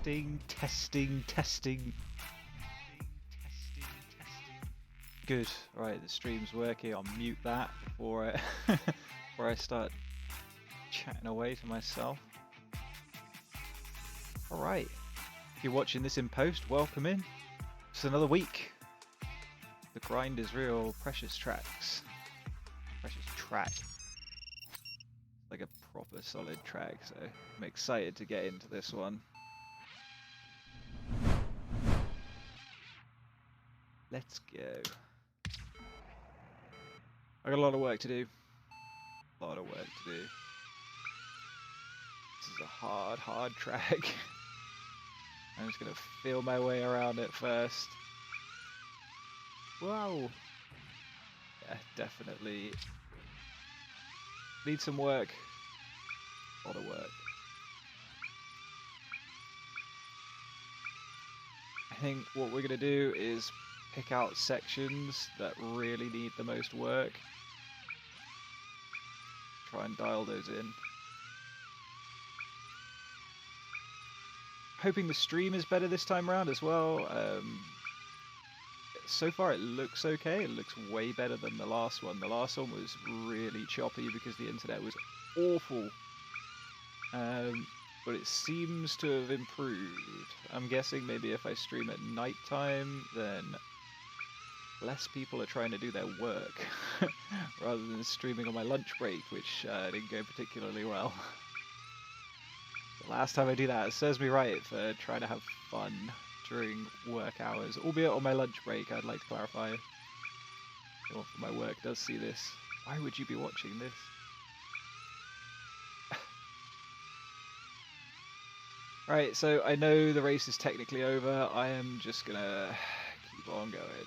Testing, testing, testing. Good. Right, the stream's working. I'll mute that before before I start chatting away to myself. All right. If you're watching this in post, welcome in. It's another week. The grind is real. Precious tracks. Precious track. Like a proper solid track, so I'm excited to get into this one. Let's go. I got a lot of work to do. A lot of work to do. This is a hard track. I'm just gonna feel my way around it first. Wow. Yeah, definitely need some work. A lot of work. I think what we're gonna do is pick out sections that really need the most work. Try and dial those in. Hoping the stream is better this time around as well. So far it looks okay. It looks way better than the last one. The last one was really choppy because the internet was awful. But it seems to have improved. I'm guessing maybe if I stream at night time, then less people are trying to do their work rather than streaming on my lunch break, which didn't go particularly well. The last time I do that, it serves me right for trying to have fun during work hours, albeit on my lunch break, I'd like to clarify. Anyone from my work does see this. Why would you be watching this? Right, so I know the race is technically over. I am just gonna keep on going.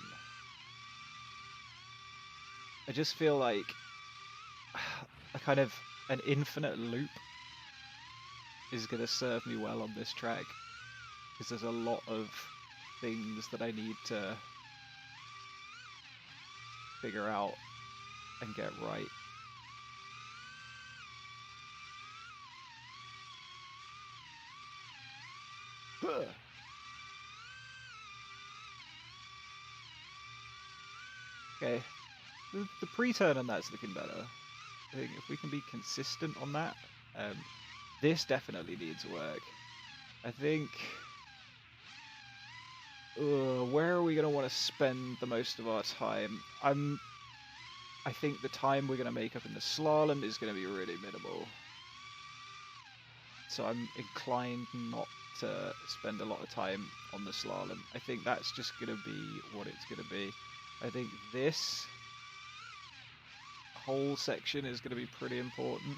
I just feel like a kind of an infinite loop is gonna serve me well on this track, because there's a lot of things that I need to figure out and get right. Okay, the pre-turn on that's looking better. I think if we can be consistent on that, this definitely needs work. I think, where are we going to want to spend the most of our time? I think the time we're going to make up in the slalom is going to be really minimal. So I'm inclined not to spend a lot of time on the slalom. I think that's just going to be what it's going to be. I think this whole section is going to be pretty important.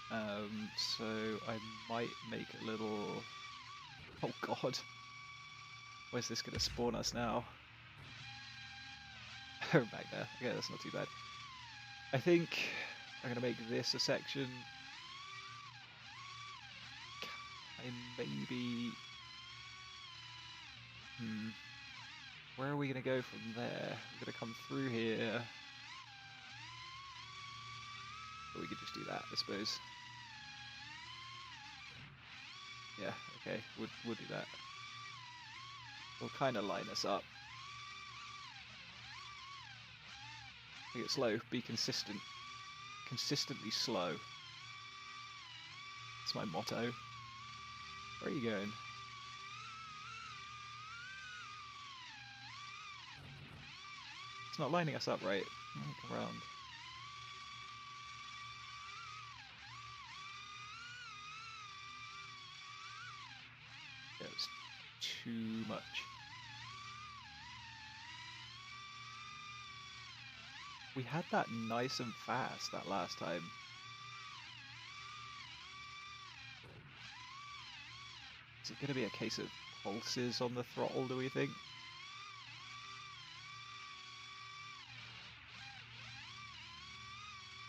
So I might make a little... Oh god. Where's this going to spawn us now? Back there. Okay, that's not too bad. I think I'm going to make this a section. Maybe... Where are we going to go from there? We're going to come through here. Or we could just do that, I suppose. Yeah, okay, we'll do that. We'll kind of line us up. Make it slow, be consistent. Consistently slow. That's my motto. Where are you going? It's not lining us up right. Come around. Yeah, it's too much. We had that nice and fast that last time. Is it going to be a case of pulses on the throttle, do we think?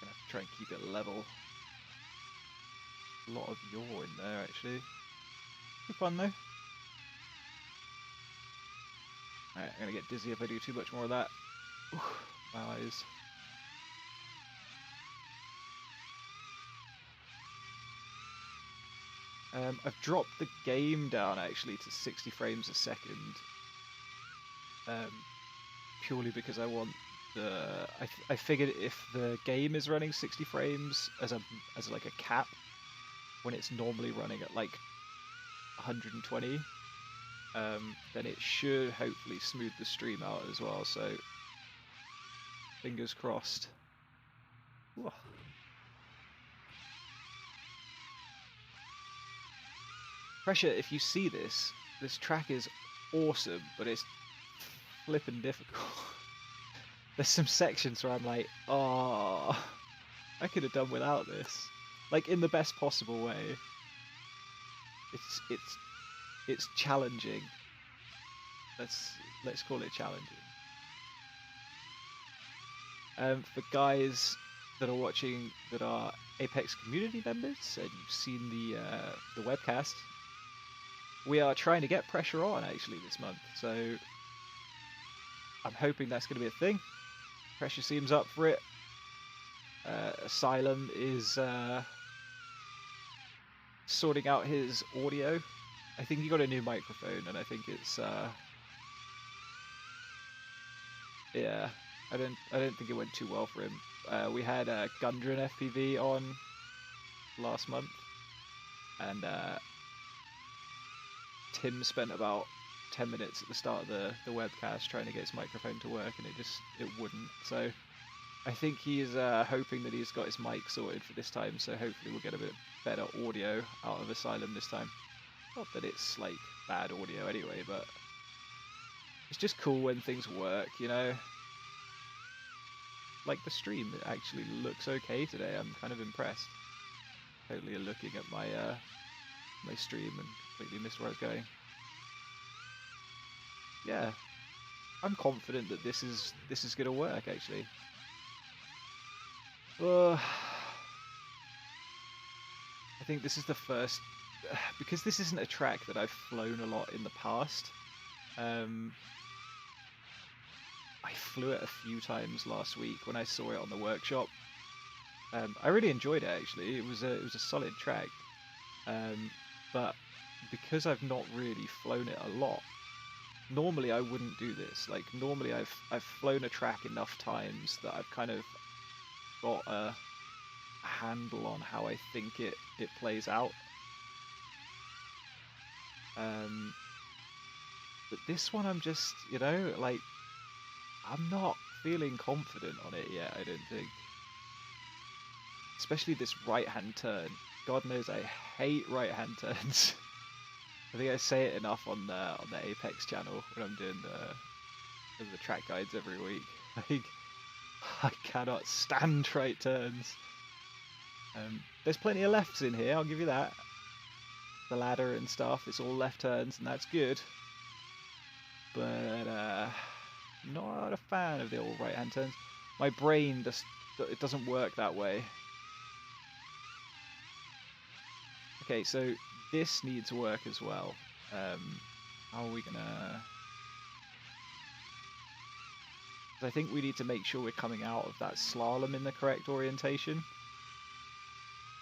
Gonna have to try and keep it level. A lot of yaw in there, actually. Good fun, though. Alright, I'm gonna get dizzy if I do too much more of that. Oof, my eyes. I've dropped the game down actually to 60 frames a second, purely because I want the. I figured if the game is running 60 frames as like a cap, when it's normally running at like 120, then it should hopefully smooth the stream out as well. So fingers crossed. Ooh. Pressure, if you see this track is awesome, but it's flippin' difficult. There's some sections where I'm like, oh, I could have done without this. Like, in the best possible way. It's challenging. Let's call it challenging. For guys that are watching that are Apex community members and you've seen the webcast, we are trying to get pressure on actually this month, so I'm hoping that's going to be a thing. Pressure seems up for it. Asylum is sorting out his audio. I think he got a new microphone, and I think it's yeah. I don't think it went too well for him. We had Gundren FPV on last month, and Tim spent about 10 minutes at the start of the webcast trying to get his microphone to work, and it wouldn't. So I think he's hoping that he's got his mic sorted for this time, so hopefully we'll get a bit better audio out of Asylum this time. Not that it's like bad audio anyway, but it's just cool when things work, you know? Like the stream, it actually looks okay today. I'm kind of impressed. Totally looking at my my stream and completely missed where I was going. Yeah, I'm confident that this is gonna work actually. I think this is the first, because this isn't a track that I've flown a lot in the past. I flew it a few times last week when I saw it on the workshop. I really enjoyed it actually. It was a solid track, but because I've not really flown it a lot, normally I wouldn't do this. Like normally I've flown a track enough times that I've kind of got a handle on how I think it plays out. But this one I'm just, you know, like I'm not feeling confident on it yet, I don't think. Especially this right-hand turn. God knows I hate right-hand turns. I think I say it enough on the Apex channel when I'm doing the track guides every week. Like, I cannot stand right turns. There's plenty of lefts in here, I'll give you that. The ladder and stuff, it's all left turns, and that's good. But not a fan of the old right-hand turns. My brain just, it doesn't work that way. Okay, so this needs work as well. How are we gonna... I think we need to make sure we're coming out of that slalom in the correct orientation.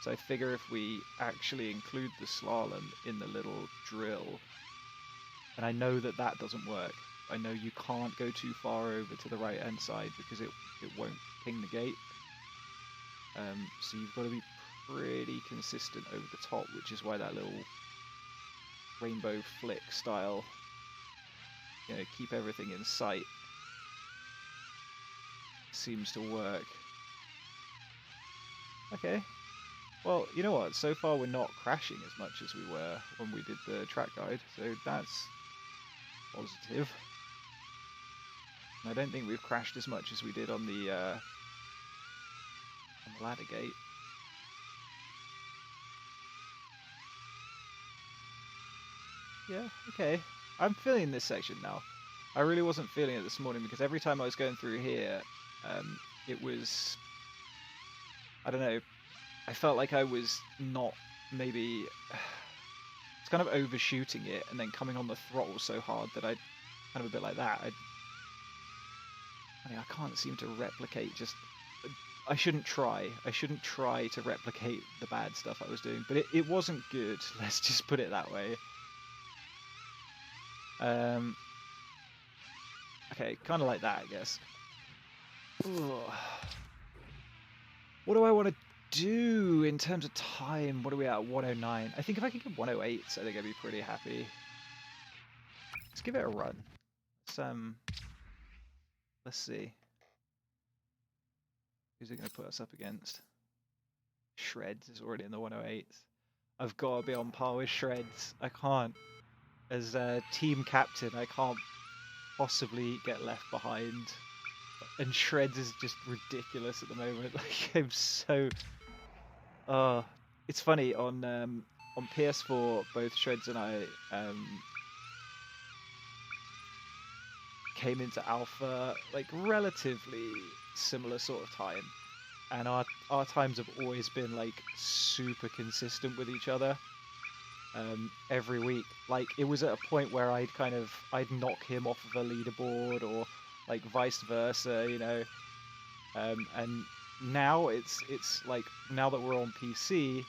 So I figure if we actually include the slalom in the little drill, and I know that that doesn't work. I know you can't go too far over to the right hand side because it won't ping the gate. So you've got to be pretty consistent over the top, which is why that little rainbow flick style, you know, keep everything in sight, seems to work. Okay. Well, you know what? So far we're not crashing as much as we were when we did the track guide, so that's positive. I don't think we've crashed as much as we did on the ladder gate. Yeah, okay. I'm feeling this section now. I really wasn't feeling it this morning because every time I was going through here, it was, I don't know, I felt like I was not maybe, it's kind of overshooting it and then coming on the throttle so hard that I kind of a bit like that. I mean, I can't seem to replicate just I shouldn't try. I shouldn't try to replicate the bad stuff I was doing, but it wasn't good. Let's just put it that way. Okay, kind of like that, I guess. Ugh. What do I want to do in terms of time? What are we at? 109. I think if I can get 108, I think I'd be pretty happy. Let's give it a run. Let's see. Who's it going to put us up against? Shreds is already in the 108s. I've got to be on par with Shreds. I can't. As a team captain, I can't possibly get left behind. And Shreds is just ridiculous at the moment. Like, I'm so... it's funny, on PS4, both Shreds and I came into alpha like relatively similar sort of time. And our times have always been like super consistent with each other. Every week. Like, it was at a point where I'd knock him off of a leaderboard, or like vice versa, you know. And now it's like, now that we're on PC,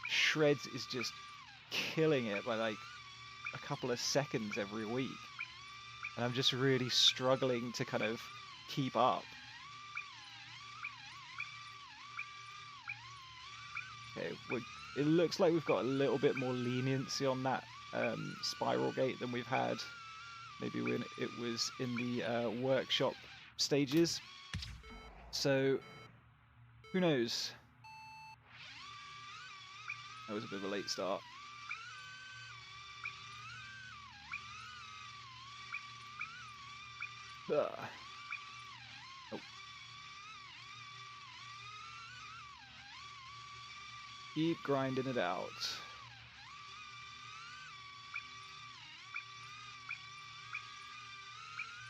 Shreds is just killing it by like a couple of seconds every week. And I'm just really struggling to kind of keep up. Okay, it looks like we've got a little bit more leniency on that spiral gate than we've had maybe when it was in the workshop stages. So, who knows? That was a bit of a late start. Oh. Keep grinding it out.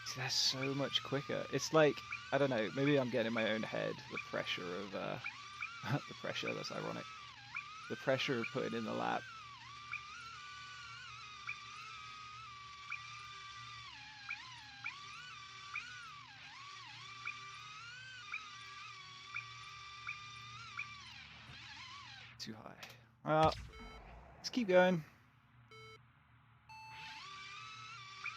See, that's so much quicker. It's like, I don't know, maybe I'm getting in my own head the pressure of, the pressure, that's ironic. The pressure of putting in the lap. Too high. Well, let's keep going.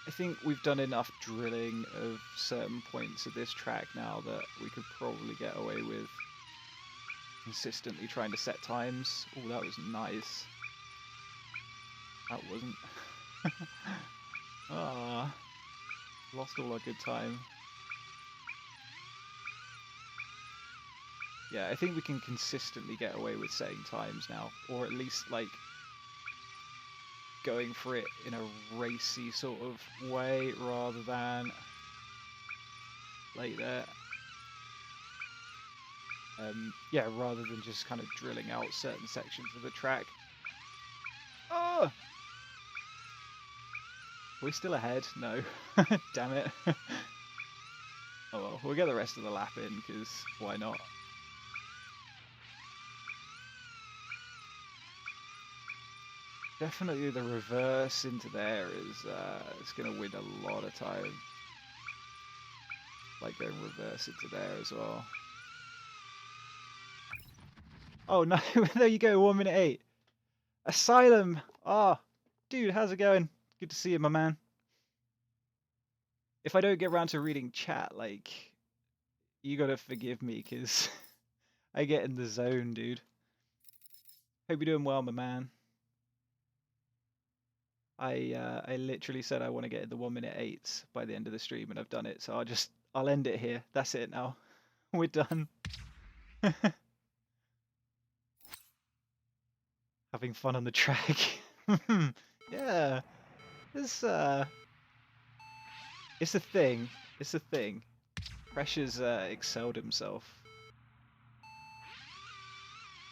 I think we've done enough drilling of certain points of this track now that we could probably get away with consistently trying to set times. Oh, that was nice. That wasn't. Ah, lost all our good time. Yeah, I think we can consistently get away with setting times now, or at least like going for it in a racy sort of way rather than like that. Yeah, rather than just kind of drilling out certain sections of the track. Oh! Are we still ahead? No. Damn it. Oh well, we'll get the rest of the lap in, because why not? Definitely the reverse into there is it's going to win a lot of time. Like going reverse into there as well. Oh no, there you go, 1 minute 8. Asylum! Ah, oh, dude, how's it going? Good to see you, my man. If I don't get around to reading chat, like, you gotta forgive me, because I get in the zone, dude. Hope you're doing well, my man. I literally said I want to get in the 1 minute 8 by the end of the stream, and I've done it, so I'll end it here. That's it now. We're done. Having fun on the track. Yeah. It's a thing. It's a thing. Pressure's excelled himself.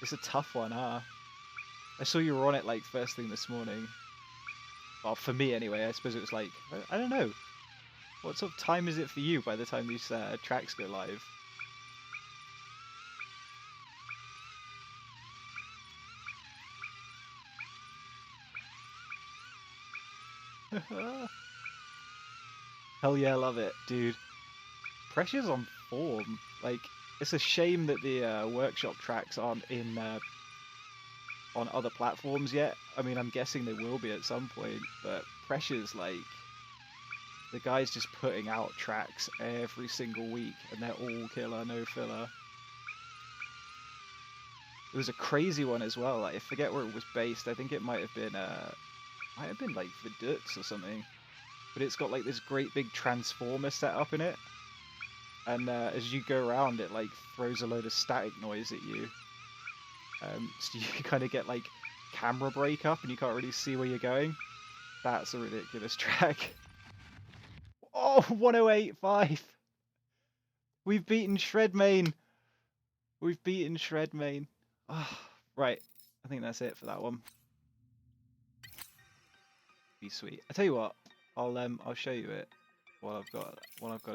It's a tough one, huh? I saw you were on it like first thing this morning. Well, for me anyway, I suppose it was like, I don't know. What sort of time is it for you by the time these tracks go live? Hell yeah, love it, dude. Pressure's on form. Like, It's a shame that the workshop tracks aren't in on other platforms yet. I mean, I'm guessing they will be at some point, but Pressure's like the guy's just putting out tracks every single week, and they're all killer, no filler. There was a crazy one as well. Like, I forget where it was based. I think it might have been like Verdux or something. But it's got like this great big transformer set up in it, and as you go around, it like throws a load of static noise at you. So you kind of get like camera breakup, and you can't really see where you're going. That's a ridiculous track. Oh, 108.5. We've beaten Shredmane. We've beaten Shredmane. Oh, right. I think that's it for that one. Be sweet. I tell you what, I'll show you it while I've got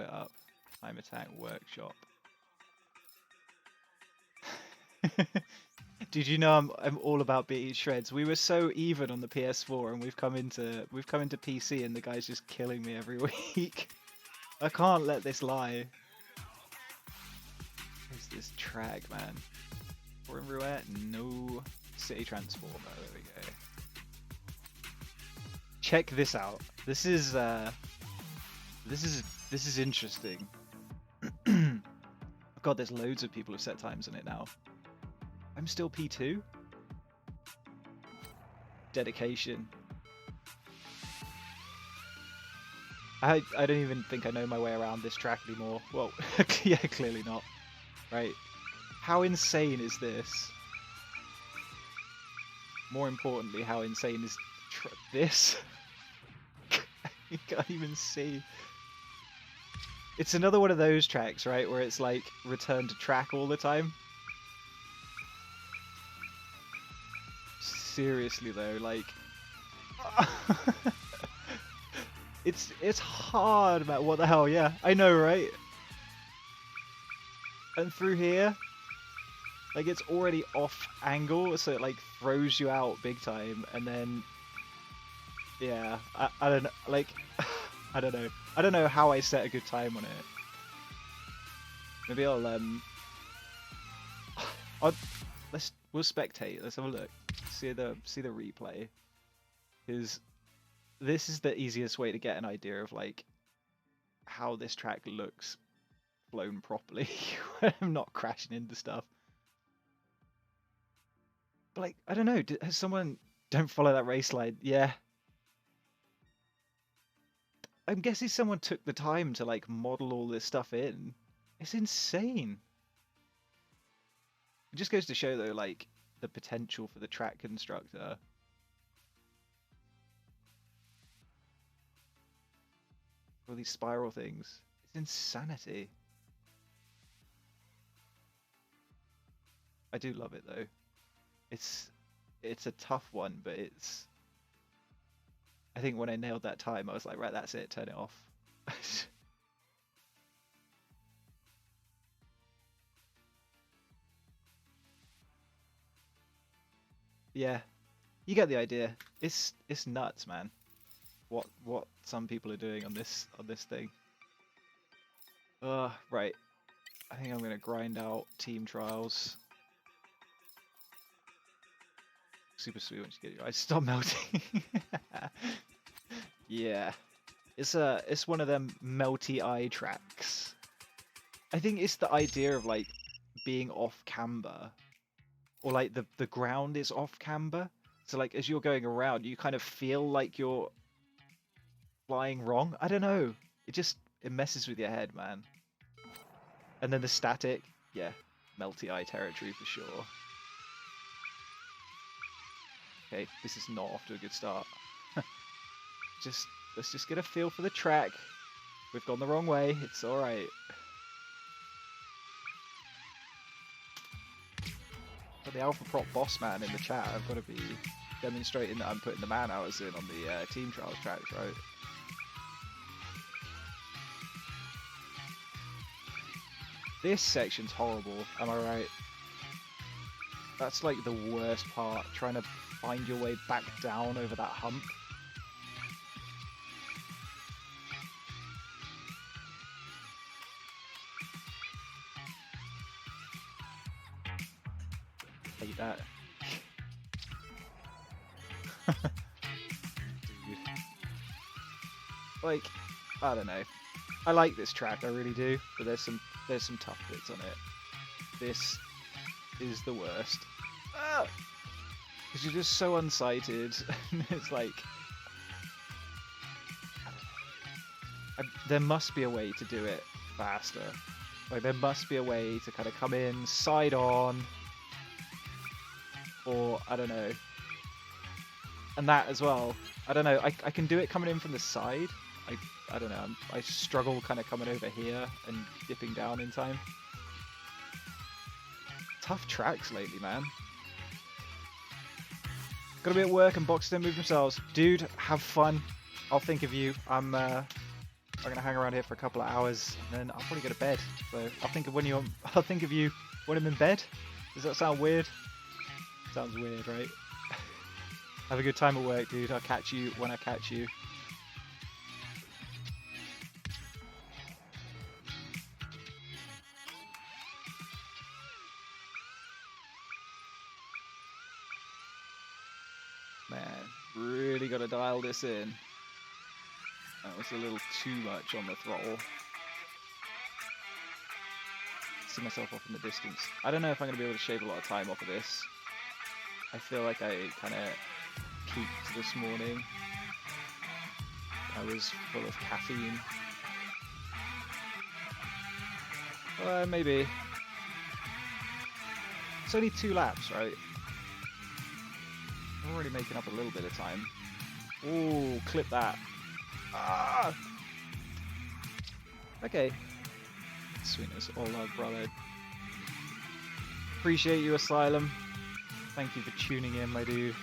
it up. Time Attack Workshop. Did you know I'm all about beating shreds? We were so even on the PS4, and we've come into PC, and the guy's just killing me every week. I can't let this lie. Where's this track, man? Or everywhere? No. City Transformer. There we go. Check this out. This is interesting. God, there's loads of people who've set times on it now. I'm still P2. Dedication. I don't even think I know my way around this track anymore. Well, yeah, clearly not. Right. How insane is this? More importantly, how insane is this? You can't even see. It's another one of those tracks, right, where it's like return to track all the time. Seriously though, like it's hard, man. What the hell? Yeah, I know, right? And through here, like, it's already off angle, so it like throws you out big time, and then yeah, I don't know, like I don't know how I set a good time on it. Maybe we'll spectate. Let's have a look. See the replay, because this is the easiest way to get an idea of like how this track looks flown properly when I'm not crashing into stuff. But like, I don't know, has someone... Don't follow that race line. Yeah. I'm guessing someone took the time to like model all this stuff in. It's insane. It just goes to show though, like, the potential for the track constructor. All these spiral things. It's insanity. I do love it though. It's a tough one, but it's... I think when I nailed that time, I was like, right, that's it, turn it off. Yeah, you get the idea. It's nuts, man. What some people are doing on this thing. Right. I think I'm gonna grind out team trials. Super sweet once you get your eyes stop melting. Yeah, it's one of them melty eye tracks. I think it's the idea of like being off camber, or like the ground is off camber. So like as you're going around, you kind of feel like you're flying wrong. I don't know. It messes with your head, man. And then the static, yeah, melty eye territory for sure. Okay, this is not off to a good start. Let's just get a feel for the track. We've gone the wrong way. It's all right. For the Alpha Prop boss man in the chat, I've got to be demonstrating that I'm putting the man hours in on the team trials tracks, right? This section's horrible. Am I right? That's like the worst part, trying to find your way back down over that hump. hate that. Dude. Like, I don't know. I like this track, I really do, but there's some tough bits on it. This is the worst. Because you're just so unsighted. It's like, there must be a way to do it faster. Like, there must be a way to kind of come in side on, or I don't know. And that as well. I don't know. I can do it coming in from the side. I don't know. I struggle kind of coming over here and dipping down in time. Tough tracks lately, man. Gotta be at work and boxes don't move themselves. Dude, have fun. I'll think of you. I'm gonna hang around here for a couple of hours, and then I'll probably go to bed. So I'll think of I'll think of you when I'm in bed. Does that sound weird? Sounds weird, right? Have a good time at work, dude. I'll catch you when I catch you. Man, really gotta dial this in. That was a little too much on the throttle. See myself off in the distance. I don't know if I'm gonna be able to shave a lot of time off of this. I feel like I kind of peaked this morning. I was full of caffeine. Maybe. It's only 2 laps, right? I'm already making up a little bit of time. Ooh, clip that. Ah! Okay. Sweetness, all love, brother. Appreciate you, Asylum. Thank you for tuning in, my dude.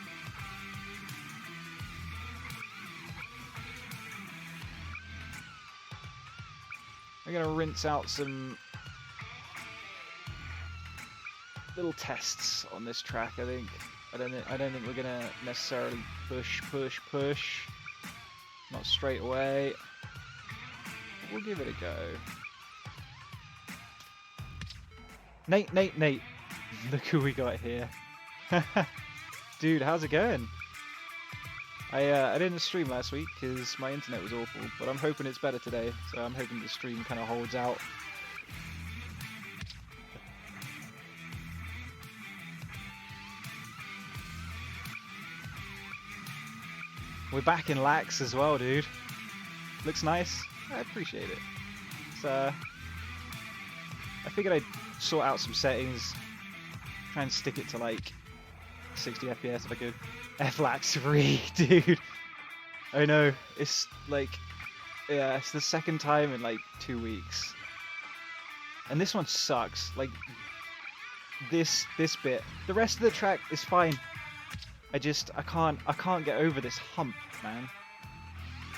I'm gonna rinse out some little tests on this track. I think I don't think we're gonna necessarily push. Not straight away. But we'll give it a go. Nate. Look who we got here. Dude, how's it going? I didn't stream last week because my internet was awful, but I'm hoping it's better today, so I'm hoping the stream kind of holds out. We're back in lax as well, dude. Looks nice. I appreciate it. So, I figured I'd sort out some settings, try and stick it to like 60 FPS if I could. F-lax 3, dude. I know, it's like, yeah, it's the second time in like 2 weeks. And this one sucks. Like, this bit. The rest of the track is fine. I can't get over this hump, man.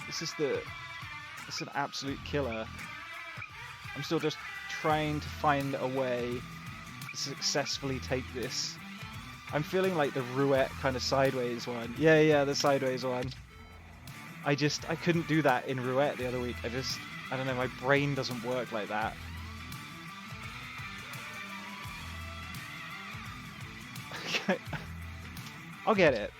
It's an absolute killer. I'm still just trying to find a way to successfully take this. I'm feeling like the roulette kind of sideways one. Yeah, the sideways one. I couldn't do that in roulette the other week. I don't know, my brain doesn't work like that. I'll get it.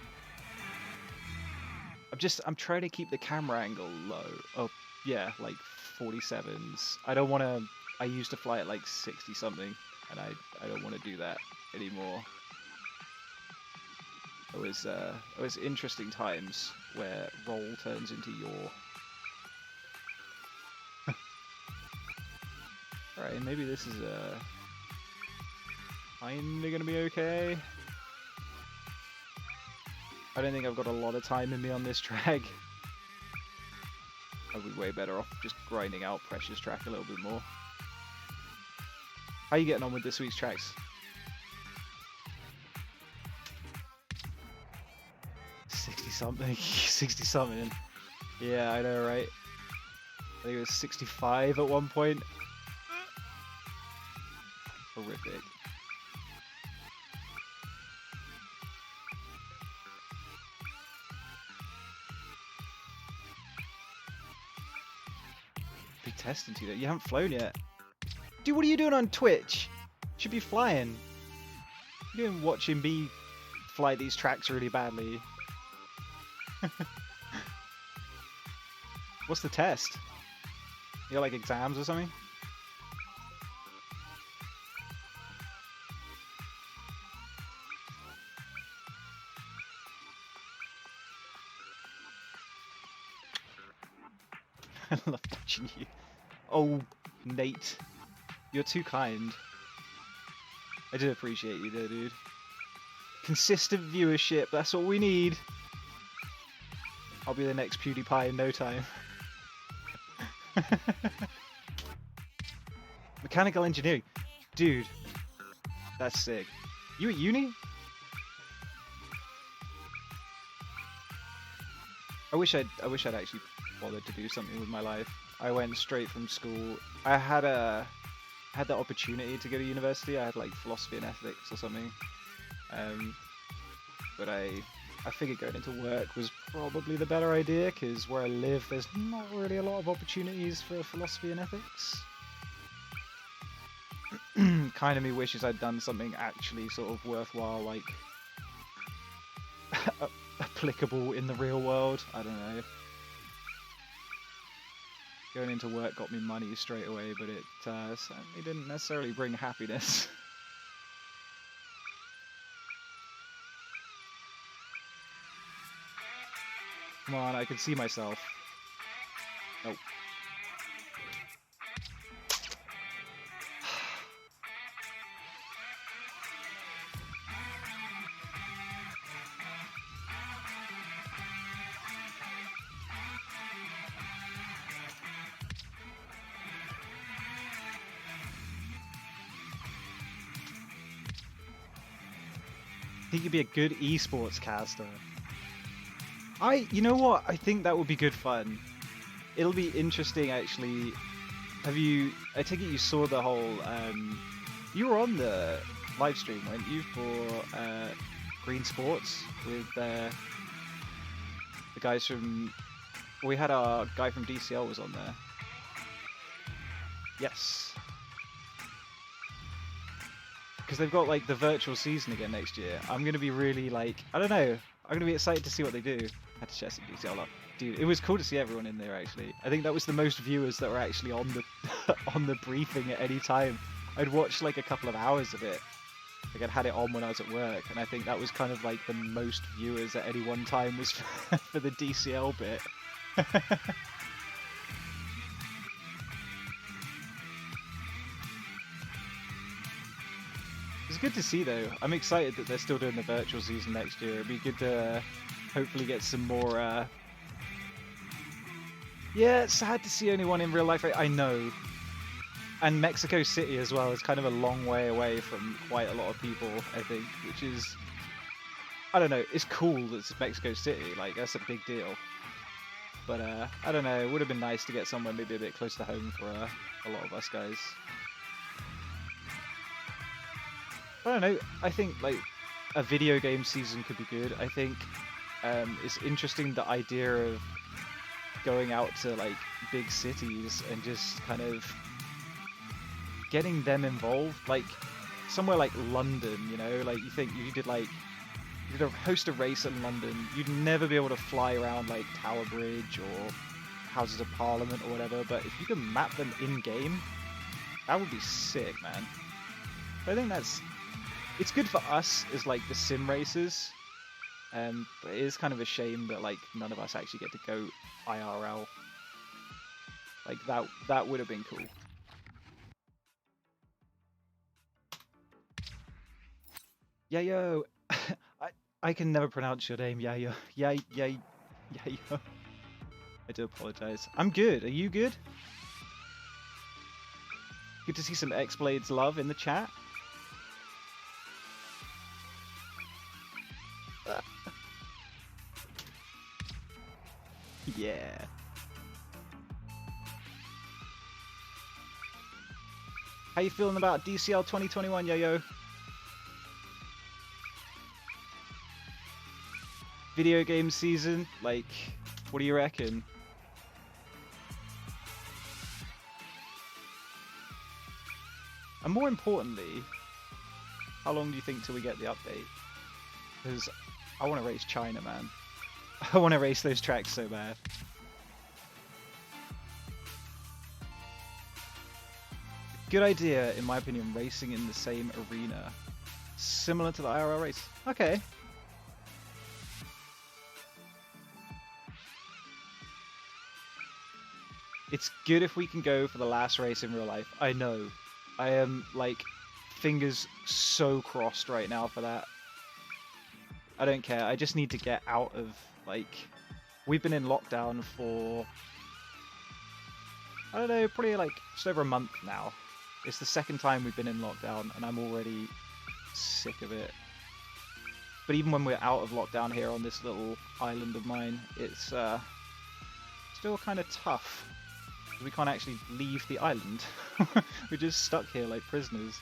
I'm trying to keep the camera angle low. Oh, yeah, like 47s. I used to fly at like 60 something, and I don't want to do that anymore. It was interesting times where roll turns into yaw. Alright, maybe this is kinda gonna be okay. I don't think I've got a lot of time in me on this track. I'd be way better off just grinding out Precious track a little bit more. How are you getting on with this week's tracks? 60 something, 60 something. Yeah, I know, right? I think it was 65 at one point. Horrific. Big test into that. You haven't flown yet. Dude, what are you doing on Twitch? You should be flying. You're watching me fly these tracks really badly. What's the test? You got like exams or something? I love watching you. Oh, Nate. You're too kind. I do appreciate you though, dude. Consistent viewership, that's what we need. I'll be the next PewDiePie in no time. Mechanical engineering. Dude. That's sick. You at uni? I wish I'd actually bothered to do something with my life. I went straight from school. I had the opportunity to go to university. I had like philosophy and ethics or something. But I figured going into work was probably the better idea, because where I live there's not really a lot of opportunities for philosophy and ethics. Kind of me wishes I'd done something actually sort of worthwhile, like applicable in the real world. I don't know. Going into work got me money straight away, but it certainly didn't necessarily bring happiness. Come on, I can see myself. Nope. I think you'd be a good esports caster. You know what? I think that would be good fun. It'll be interesting, actually. I take it you saw the whole, you were on the live stream, weren't you, for Green Sports with the guys from, we had our guy from DCL was on there. Yes. Because they've got like the virtual season again next year. I'm going to be really like, I don't know, I'm going to be excited to see what they do. I had to share some DCL up. Dude, it was cool to see everyone in there, actually. I think that was the most viewers that were actually on the on the briefing at any time. I'd watched like a couple of hours of it. Like I'd had it on when I was at work, and I think that was kind of like the most viewers at any one time was for the DCL bit. It's good to see though. I'm excited that they're still doing the virtual season next year. It'd be good to hopefully get some more yeah, it's sad to see only one in real life. I know. And Mexico City as well is kind of a long way away from quite a lot of people, I think, which is, I don't know, it's cool that it's Mexico City, like that's a big deal. But I don't know, it would have been nice to get somewhere maybe a bit close to home for a lot of us guys. I don't know, I think like a video game season could be good. I think it's interesting, the idea of going out to like big cities and just kind of getting them involved, like somewhere like London, you know, like you think you did host a race in London, you'd never be able to fly around like Tower Bridge or Houses of Parliament or whatever, but if you can map them in game, that would be sick, man. I think it's good for us as like the sim races, but it is kind of a shame that like none of us actually get to go IRL. Like that would have been cool. Yayo, I can never pronounce your name, Yayo. Yayo. I do apologize. I'm good. Are you good? Good to see some X-Blades love in the chat. Yeah. How you feeling about DCL 2021, Yayo? Video game season, like, what do you reckon? And more importantly, How long do you think till we get the update? Because I want to race China, man. I want to race those tracks so bad. Good idea, in my opinion, racing in the same arena. Similar to the IRL race. Okay. It's good if we can go for the last race in real life. I know. I am, like, fingers so crossed right now for that. I don't care. I just need to get out of, like... We've been in lockdown for... I don't know, probably, like, just over a month now. It's the second time we've been in lockdown, and I'm already sick of it. But even when we're out of lockdown here on this little island of mine, it's still kind of tough. We can't actually leave the island. We're just stuck here like prisoners.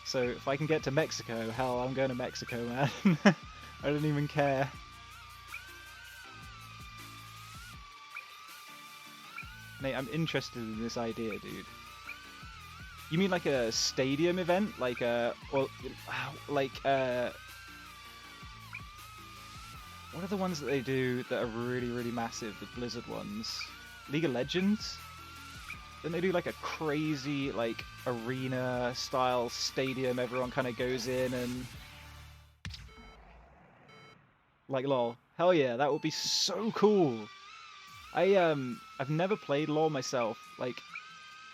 So if I can get to Mexico, hell, I'm going to Mexico, man. I don't even care. Mate, I'm interested in this idea, dude. You mean like a stadium event? Like what are the ones that they do that are really, really massive, the Blizzard ones? League of Legends? Then they do like a crazy, like, arena-style stadium, everyone kind of goes in and... Like, LoL. Hell yeah, that would be so cool! I've never played LoL myself. Like,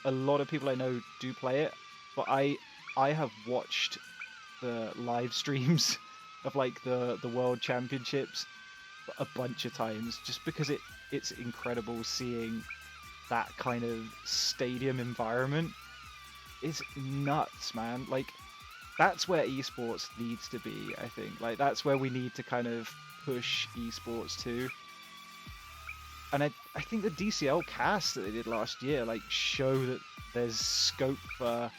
a lot of people I know do play it, but I have watched the live streams of, like, the World Championships a bunch of times, just because it's incredible seeing that kind of stadium environment. It's nuts, man. Like, that's where esports needs to be, I think. Like, that's where we need to kind of push esports to. And I think the DCL cast that they did last year, like, show that there's scope for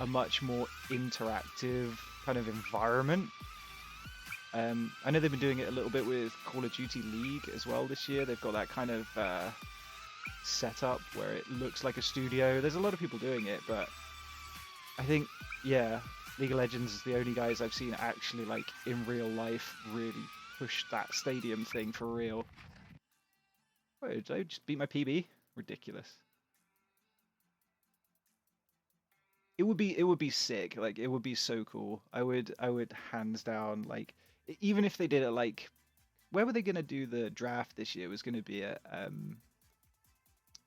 a much more interactive kind of environment. I know they've been doing it a little bit with Call of Duty League as well this year. They've got that kind of setup where it looks like a studio. There's a lot of people doing it, but I think, yeah, League of Legends is the only guys I've seen actually, like, in real life really push that stadium thing for real. Wait, did I just beat my PB? Ridiculous. It would be sick. Like, it would be so cool. I would hands down, like, even if they did it, like, where were they gonna do the draft this year? It was gonna be at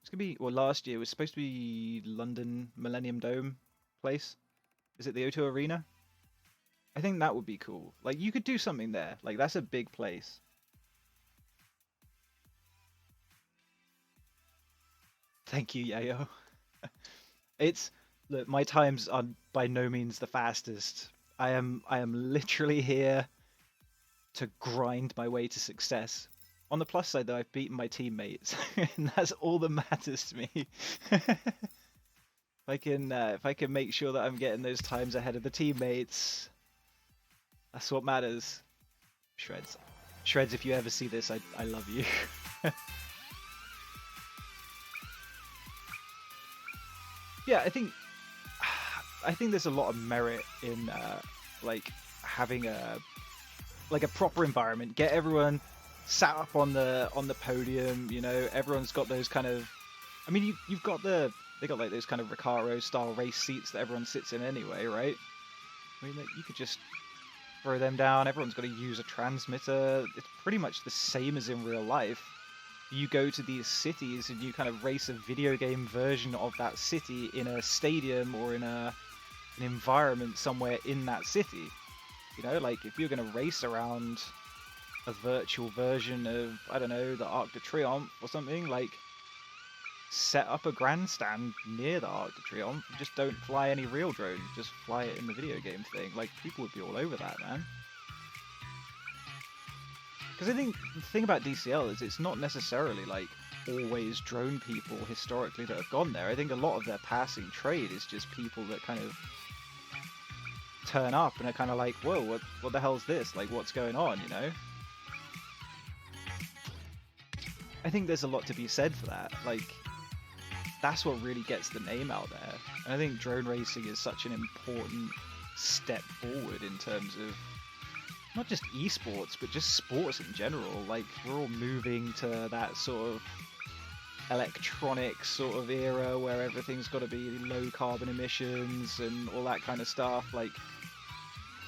it's gonna be, well, last year it was supposed to be London Millennium Dome place. Is it the O2 Arena? I think that would be cool. Like, you could do something there. Like, that's a big place. Thank you, Yayo. Look, my times are by no means the fastest. I am literally here to grind my way to success. On the plus side, though, I've beaten my teammates, and that's all that matters to me. If I can make sure that I'm getting those times ahead of the teammates, that's what matters. Shreds, if you ever see this, I love you. Yeah, I think there's a lot of merit in like having a proper environment. Get everyone sat up on the podium. You know, everyone's got those kind of. I mean, they got like those kind of Recaro style race seats that everyone sits in anyway, right? I mean, like, you could just throw them down. Everyone's got to use a transmitter. It's pretty much the same as in real life. You go to these cities and you kind of race a video game version of that city in a stadium or in an environment somewhere in that city. You know, like, if you're going to race around a virtual version of, I don't know, the Arc de Triomphe or something, like, set up a grandstand near the Arc de Triomphe. Just don't fly any real drones, just fly it in the video game thing. Like, people would be all over that, man. Because I think the thing about DCL is it's not necessarily, like, always drone people historically that have gone there. I think a lot of their passing trade is just people that kind of turn up and are kind of like, whoa, what the hell's this? Like, what's going on, you know? I think there's a lot to be said for that. Like, that's what really gets the name out there. And I think drone racing is such an important step forward in terms of not just esports, but just sports in general. Like, we're all moving to that sort of electronic sort of era where everything's got to be low carbon emissions and all that kind of stuff. Like,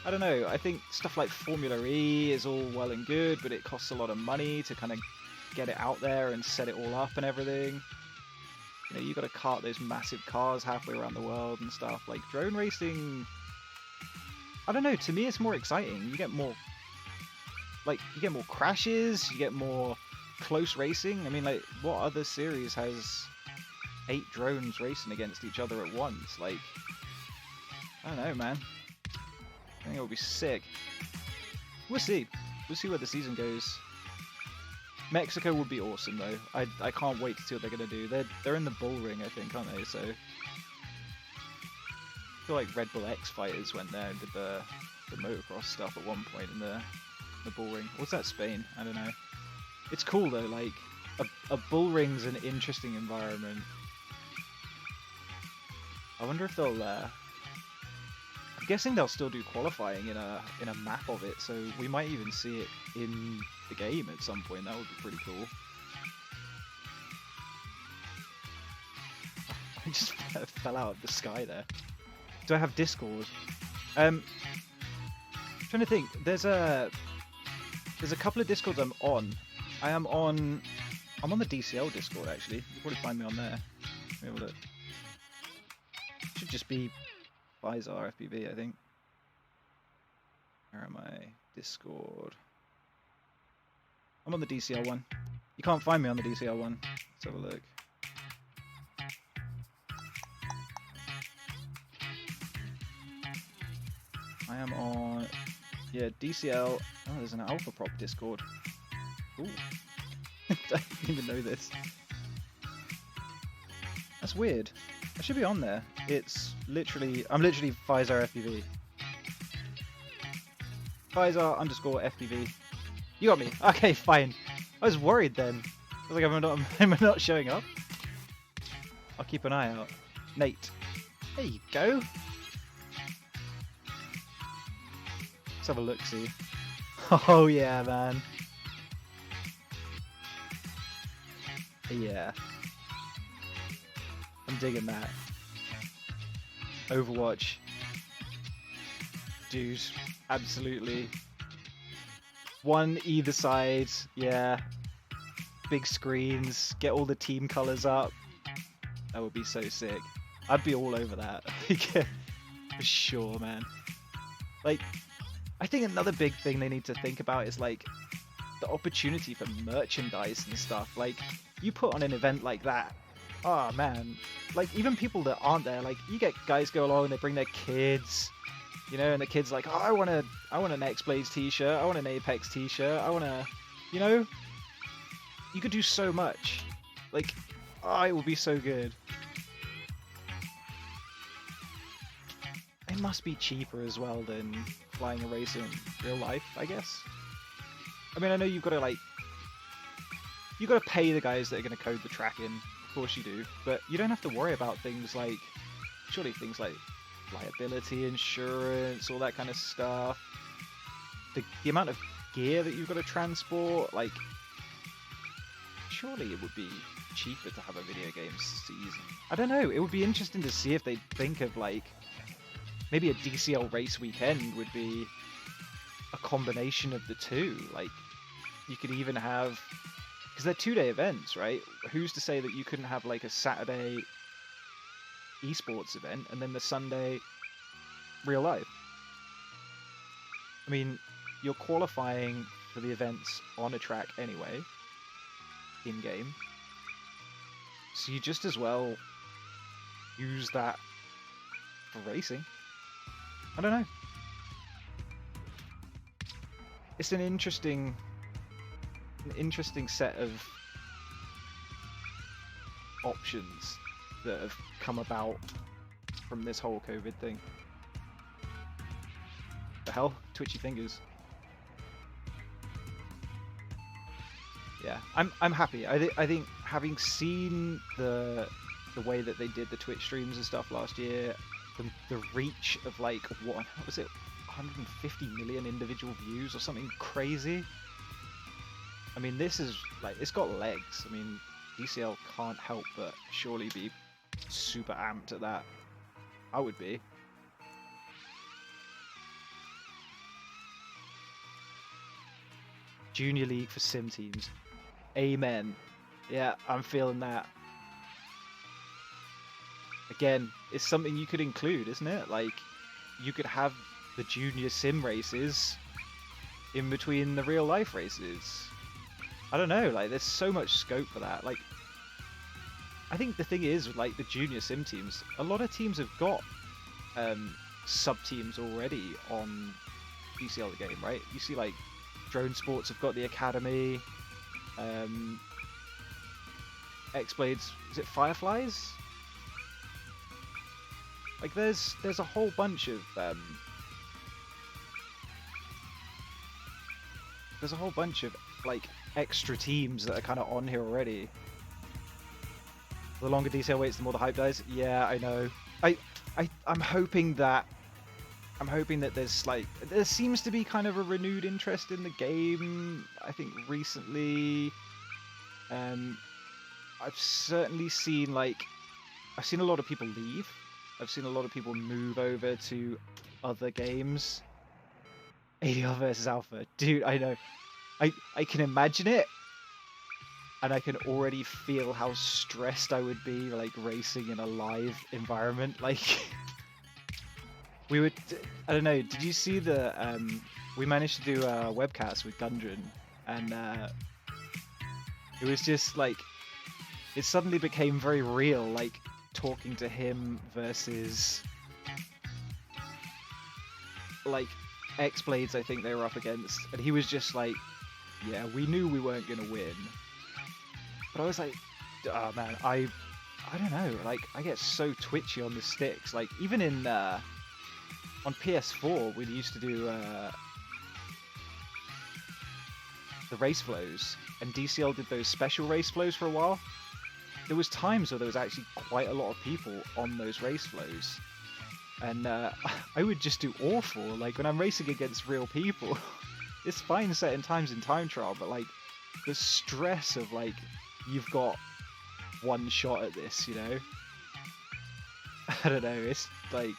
I don't know, I think stuff like Formula E is all well and good, but it costs a lot of money to kind of get it out there and set it all up and everything. You know, you got to cart those massive cars halfway around the world and stuff. Like, drone racing, I don't know, to me it's more exciting. You get more, like, you get more crashes, you get more close racing. I mean, like, what other series has 8 drones racing against each other at once? Like, I don't know, man. I think it would be sick. We'll see. We'll see where the season goes. Mexico would be awesome, though. I can't wait to see what they're going to do. They're in the bull ring, I think, aren't they? So I feel like Red Bull X Fighters went there and did the motocross stuff at one point in the bull ring. What's that, Spain? I don't know. It's cool, though. Like, a bull ring's an interesting environment. I wonder if they'll... I'm guessing they'll still do qualifying in a map of it, so we might even see it in the game at some point. That would be pretty cool. I just fell out of the sky there. Do I have Discord? Trying to think. There's a couple of Discords I'm on. I'm on the DCL Discord, actually. You'll probably find me on there. Let me have a look. Should just be Bizarre FPV, I think. Where am I? Discord. I'm on the DCL one. You can't find me on the DCL one. Let's have a look. I am on... Yeah, DCL... Oh, there's an Alpha Prop Discord. Ooh. I didn't even know this. That's weird. I should be on there. It's literally... I'm literally Pfizer FPV. Pfizer _ FPV. You got me. Okay, fine. I was worried then. I was like, am I not showing up? I'll keep an eye out. Nate. There you go. Let's have a look-see. Oh yeah, man. Yeah. I'm digging that. Overwatch. Dude, absolutely. One either side, yeah. Big screens, get all the team colours up. That would be so sick. I'd be all over that. For sure, man. Like, I think another big thing they need to think about is, like, the opportunity for merchandise and stuff. Like, you put on an event like that, oh man, like, even people that aren't there, like, you get guys go along and they bring their kids, you know, and the kid's like, oh, I want an X-Blades t-shirt, I want an Apex t-shirt, I want to, you know, you could do so much. Like, oh, it would be so good. It must be cheaper as well than flying a race in real life, I guess. I mean, I know you've got to pay the guys that are going to code the track in. Of course you do, but you don't have to worry about things like, surely things like liability insurance, all that kind of stuff. The amount of gear that you've got to transport, like, surely it would be cheaper to have a video game season. I don't know, it would be interesting to see if they think of, like, maybe a DCL race weekend would be a combination of the two. Like, you could even have, because they're 2-day events, right? Who's to say that you couldn't have like a Saturday esports event and then the Sunday real life? I mean, you're qualifying for the events on a track anyway, in-game. So you just as well use that for racing. I don't know. It's an interesting set of options that have come about from this whole COVID thing. The hell? Twitchy fingers. Yeah, I'm happy. I think having seen the way that they did the Twitch streams and stuff last year, the reach of like what was it, 150 million individual views or something crazy. I mean, this is like, it's got legs. I mean, DCL can't help but surely be super amped at that. I would be. Junior League for sim teams. Amen. Yeah, I'm feeling that. Again, it's something you could include, isn't it? Like, you could have the junior sim races in between the real life races. I don't know, like, there's so much scope for that. Like, I think the thing is, with, like, the junior sim teams, a lot of teams have got sub-teams already on DCL the game, right? You see, like, Drone Sports have got the Academy, X-Blades, is it Fireflies? Like, there's a whole bunch of like extra teams that are kind of on here already. The longer DCL waits, the more the hype dies. Yeah, I know. I'm hoping that there's like, there seems to be kind of a renewed interest in the game. I think recently, I've certainly seen I've seen a lot of people leave. I've seen a lot of people move over to other games. ADR versus Alpha. Dude, I know. I can imagine it. And I can already feel how stressed I would be, like, racing in a live environment. Like, we would... I don't know, did you see the... we managed to do a webcast with Gundren, and it was just, like... It suddenly became very real, like, talking to him versus... like, X-Blades, I think they were up against, and he was just like, yeah, we knew we weren't going to win. But I was like, oh man, I don't know, like, I get so twitchy on the sticks. Like, even in, on PS4, we used to do, the race flows, and DCL did those special race flows for a while. There was times where there was actually quite a lot of people on those race flows. And I would just do awful. Like, when I'm racing against real people, it's fine setting times in time trial, but, like, the stress of, like, you've got one shot at this, you know? I don't know, it's, like,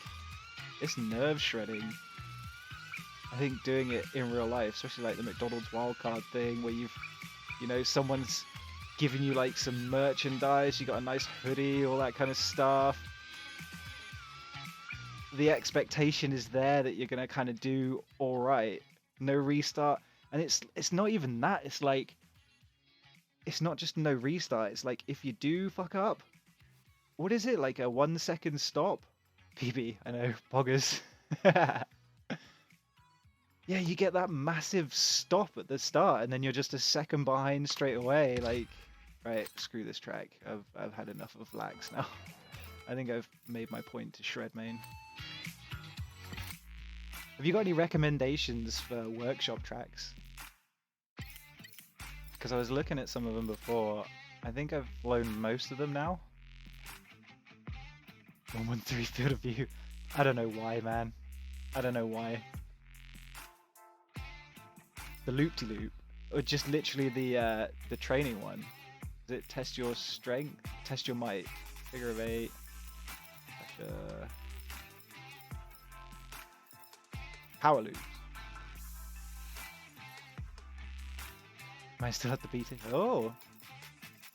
it's nerve-shredding. I think doing it in real life, especially, like, the McDonald's wildcard thing, where you've, you know, someone's giving you, like, some merchandise, you got a nice hoodie, all that kind of stuff. The expectation is there that you're gonna kind of do all right, no restart, and it's not even that. It's like, it's not just no restart. It's like, if you do fuck up, what is it, like a 1 second stop? PB, I know, poggers. Yeah, you get that massive stop at the start, and then you're just a second behind straight away. Like, right, screw this track. I've had enough of lags now. I think I've made my point to shred main. Have you got any recommendations for workshop tracks? Because I was looking at some of them before. I think I've flown most of them now. 113 field of view. I don't know why, man. I don't know why. The loop-de-loop, or just literally the training one. Does it test your strength? Test your might. Figure of 8. Power loops. Am I still at the beta? Oh,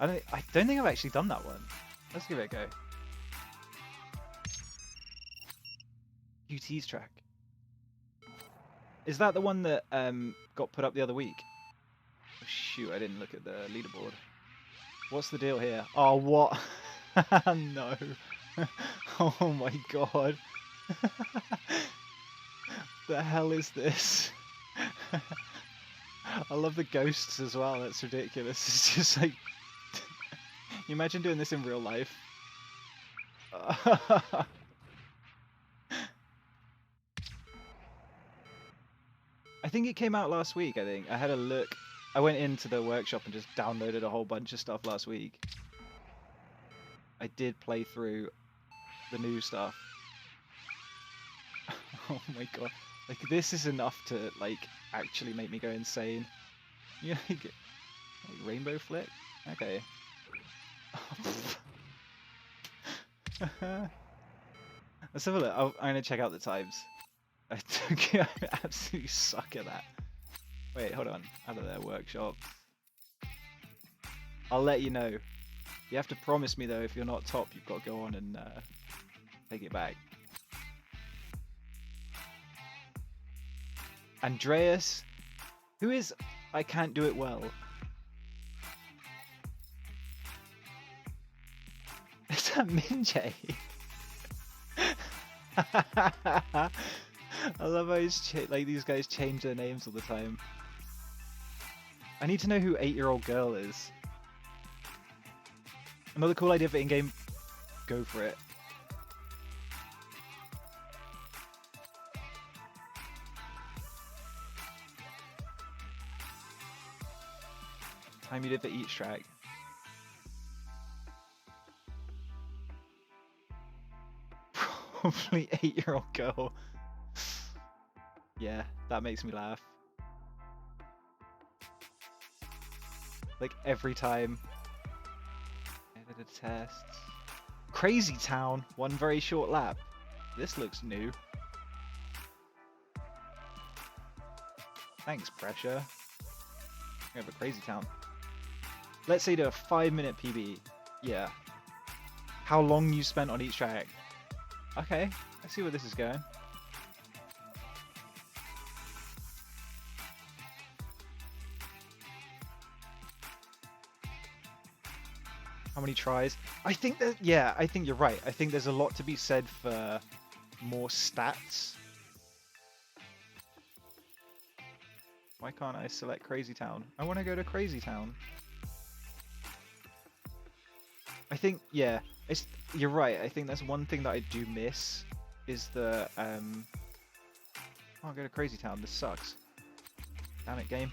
I don't think I've actually done that one. Let's give it a go. UT's track. Is that the one that got put up the other week? Oh, shoot, I didn't look at the leaderboard. What's the deal here? Oh, what? No. Oh my god. The hell is this? I love the ghosts as well. That's ridiculous. It's just like, you imagine doing this in real life. I think it came out last week. I think I had a look. I went into the workshop and just downloaded a whole bunch of stuff last week. I did play through the new stuff. Oh my god. Like, this is enough to, like, actually make me go insane. You know, like rainbow flick? Okay. Let's have a look. I'm gonna check out the times. I absolutely suck at that. Wait, hold on. Out of their workshop. I'll let you know. You have to promise me, though, if you're not top, you've got to go on and take it back. Andreas, who is I can't do it well. Is that Minjay? I love how like these guys change their names all the time. I need to know who 8-year-old girl is. Another cool idea for in-game. Go for it. Time you did for each track. Probably 8-year-old girl. Yeah, that makes me laugh. Like every time. Edited tests. Crazy Town, one very short lap. This looks new. Thanks, Pressure. We have a Crazy Town. Let's say to a 5-minute PB. Yeah. How long you spent on each track. Okay, I see where this is going. How many tries? I think that, yeah, I think you're right. I think there's a lot to be said for more stats. Why can't I select Crazy Town? I want to go to Crazy Town. I think, yeah, you're right. I think that's one thing that I do miss is the, I'll go to Crazy Town. This sucks. Damn it, game.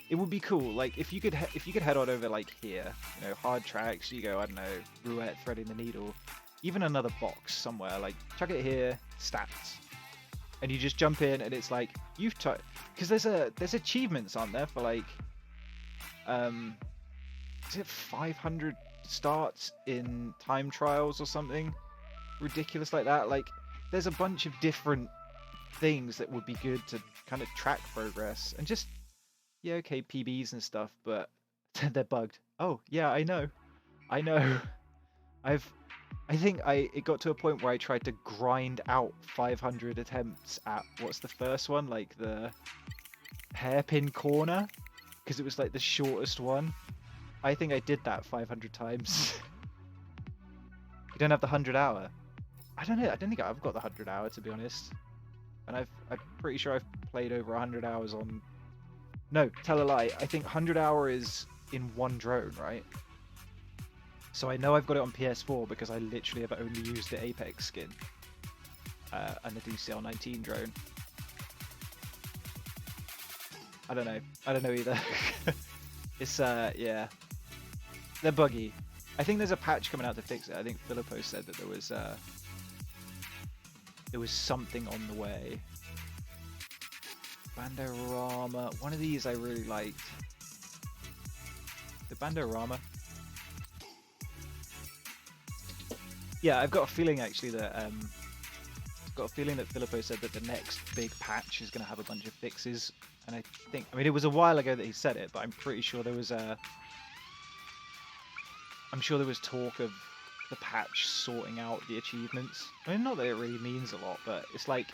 It would be cool, like if you could head on over like here, you know, hard tracks. You go, I don't know, roulette, threading the needle, even another box somewhere. Like chuck it here, stats, and you just jump in, and it's like you've touched. Because there's achievements, aren't there, for like, is it 500 starts in time trials or something ridiculous like that? Like there's a bunch of different things that would be good to kind of track progress and just. Yeah, okay, PBs and stuff, but they're bugged. Oh, yeah, I know. I think it got to a point where I tried to grind out 500 attempts at, what's the first one? Like the hairpin corner? Because it was like the shortest one. I think I did that 500 times. You don't have the 100-hour. I don't know, I don't think I've got the 100-hour, to be honest. And I'm pretty sure I've played over 100 hours on... No, tell a lie. I think 100-hour is in one drone, right? So I know I've got it on PS4 because I literally have only used the Apex skin and the DCL-19 drone. I don't know either. It's yeah, they're buggy. I think there's a patch coming out to fix it. I think Filippo said that there was something on the way. Bandorama. One of these I really liked. The Bandorama. Yeah, I've got a feeling actually that Filippo said that the next big patch is going to have a bunch of fixes, and I mean it was a while ago that he said it, but I'm pretty sure there was talk of the patch sorting out the achievements. I mean, not that it really means a lot, but it's like.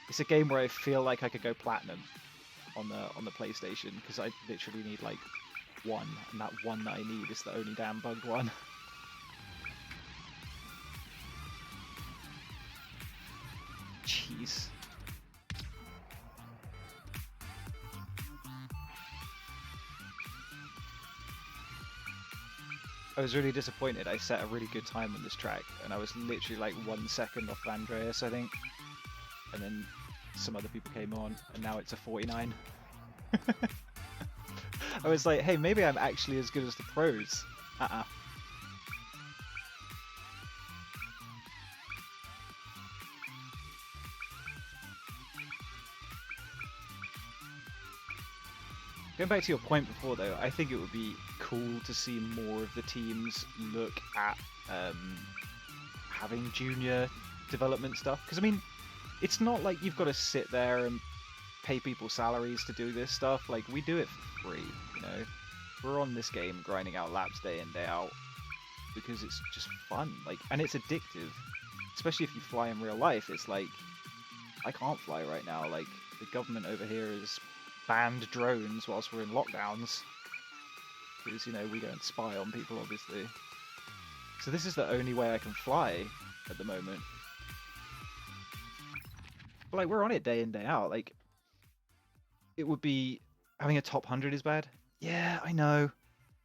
It's a game where I feel like I could go platinum on the PlayStation because I literally need like one, and that one that I need is the only damn bugged one. Jeez. I was really disappointed. I set a really good time on this track, and I was literally like 1 second off Andreas, I think. And then some other people came on, and now it's a 49. I was like, hey, maybe I'm actually as good as the pros. Going back to your point before, though, I think it would be cool to see more of the teams look at having junior development stuff. Because, I mean, it's not like you've got to sit there and pay people salaries to do this stuff. Like, we do it for free, you know? We're on this game grinding out laps day in, day out because it's just fun. Like, and it's addictive. Especially if you fly in real life. It's like, I can't fly right now. Like, the government over here is banned drones whilst we're in lockdowns because, you know, we go and spy on people, obviously. So this is the only way I can fly at the moment. But, like, we're on it day in, day out. Like, it would be... Having a top 100 is bad. Yeah, I know.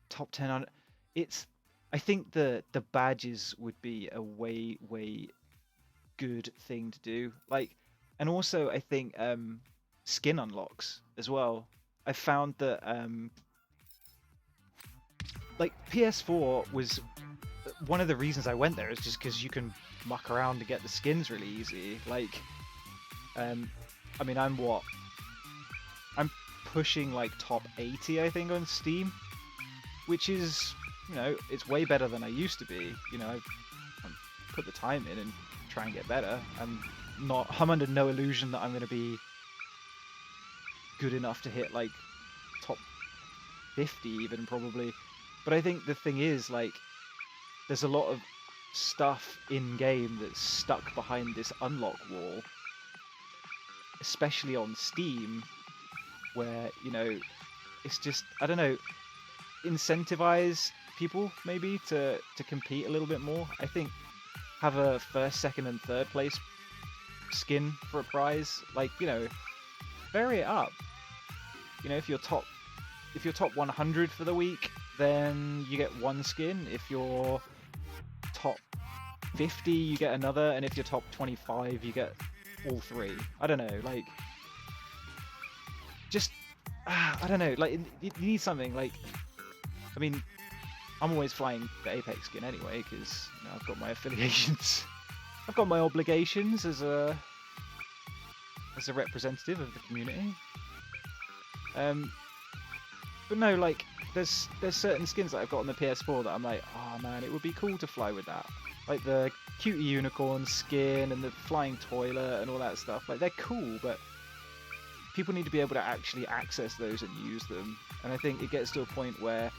Top 10 on... It's... I think the badges would be a way good thing to do. Like, and also I think skin unlocks as well. I found that like PS4 was one of the reasons I went there is just because you can muck around to get the skins really easy. Like, I mean, I'm pushing like top 80, I think, on Steam, which is, you know, it's way better than I used to be. You know, I've put the time in and try and get better. I'm under no illusion that I'm going to be good enough to hit like top 50 even, probably. But I think the thing is, like, there's a lot of stuff in game that's stuck behind this unlock wall, especially on Steam, where, you know, it's just, I don't know, incentivize people maybe to compete a little bit more. I think have a first, second, and third place skin for a prize. Like, you know, vary it up. You know, if you're top 100 for the week, then you get one skin. If you're top 50, you get another, and if you're top 25, you get all three. I don't know, like, just I don't know, like, you need something. Like, I mean, I'm always flying the Apex skin anyway, because, you know, I've got my affiliations. I've got my obligations as a representative of the community. But no, like, there's certain skins that I've got on the PS4 that I'm like, oh man, it would be cool to fly with that. Like the cutie unicorn skin and the flying toilet and all that stuff. Like, they're cool, but people need to be able to actually access those and use them. And I think it gets to a point where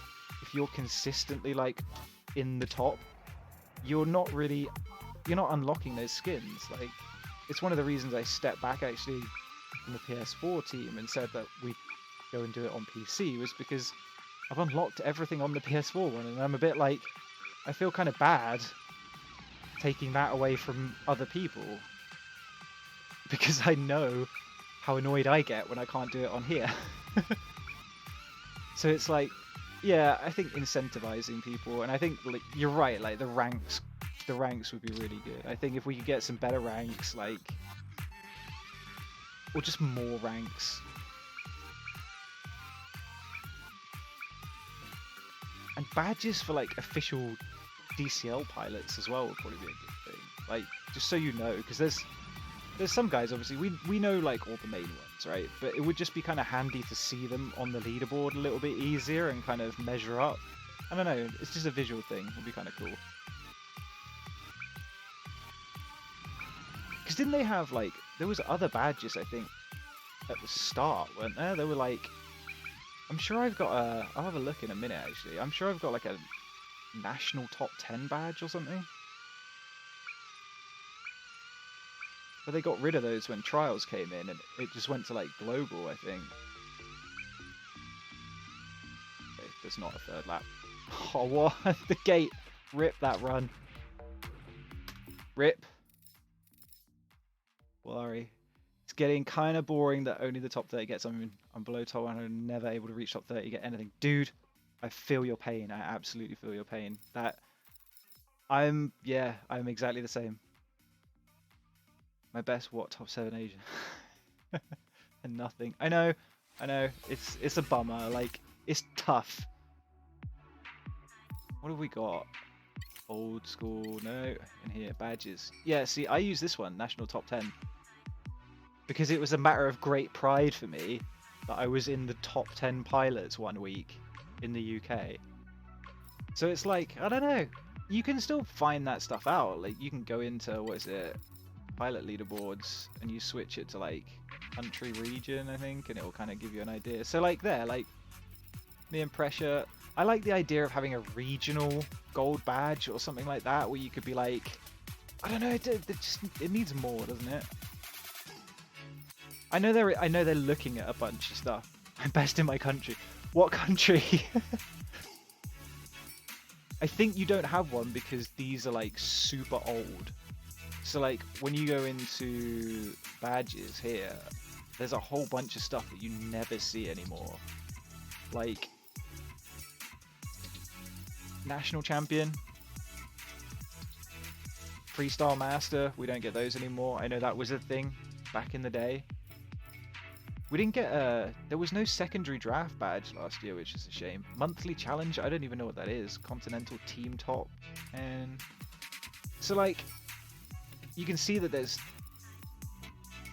if you're consistently like in the top, you're not unlocking those skins. Like, it's one of the reasons I stepped back actually from the PS4 team and said that we'd go and do it on PC, was because I've unlocked everything on the PS4 one, and I'm a bit like, I feel kind of bad taking that away from other people, because I know how annoyed I get when I can't do it on here. So it's like, yeah, I think incentivizing people, and I think, like, you're right, like the ranks would be really good. I think if we could get some better ranks, like, or just more ranks. And badges for like official DCL pilots as well would probably be a good thing. Like, just so you know, because there's some guys, obviously, we know like all the main ones, right? But it would just be kind of handy to see them on the leaderboard a little bit easier and kind of measure up. I don't know, it's just a visual thing. It'd be kind of cool. Because didn't they have, like, there was other badges, I think, at the start, weren't there? They were like, I'm sure I've got I'll have a look in a minute, actually. I'm sure I've got like a national top 10 badge or something. But they got rid of those when Trials came in, and it just went to like global, I think. Okay, there's not a third lap. Oh, what? The gate. Rip that run. Rip. Worry. It's getting kind of boring that only the top 30 gets. I'm below top 100, never able to reach top 30, get anything. Dude, I feel your pain. I absolutely feel your pain. I'm exactly the same. My best, what, top 7 Asia? And nothing. I know. It's a bummer. Like, it's tough. What have we got? Old school, no. In here, badges. Yeah, see, I use this one, national top 10. Because it was a matter of great pride for me that I was in the top 10 pilots one week in the UK. So it's like, I don't know, you can still find that stuff out. Like you can go into, what is it, pilot leaderboards, and you switch it to like country region, I think, and it will kind of give you an idea. So like there, like me and Pressure, I like the idea of having a regional gold badge or something like that, where you could be like, I don't know, it needs more, doesn't it? I know they're looking at a bunch of stuff. I'm best in my country. What country? I think you don't have one because these are like super old. So like when you go into badges here, there's a whole bunch of stuff that you never see anymore. Like National Champion, Freestyle Master, we don't get those anymore. I know that was a thing back in the day. We didn't get there was no secondary draft badge last year, which is a shame. Monthly challenge, I don't even know what that is. Continental team top. And so like you can see that there's,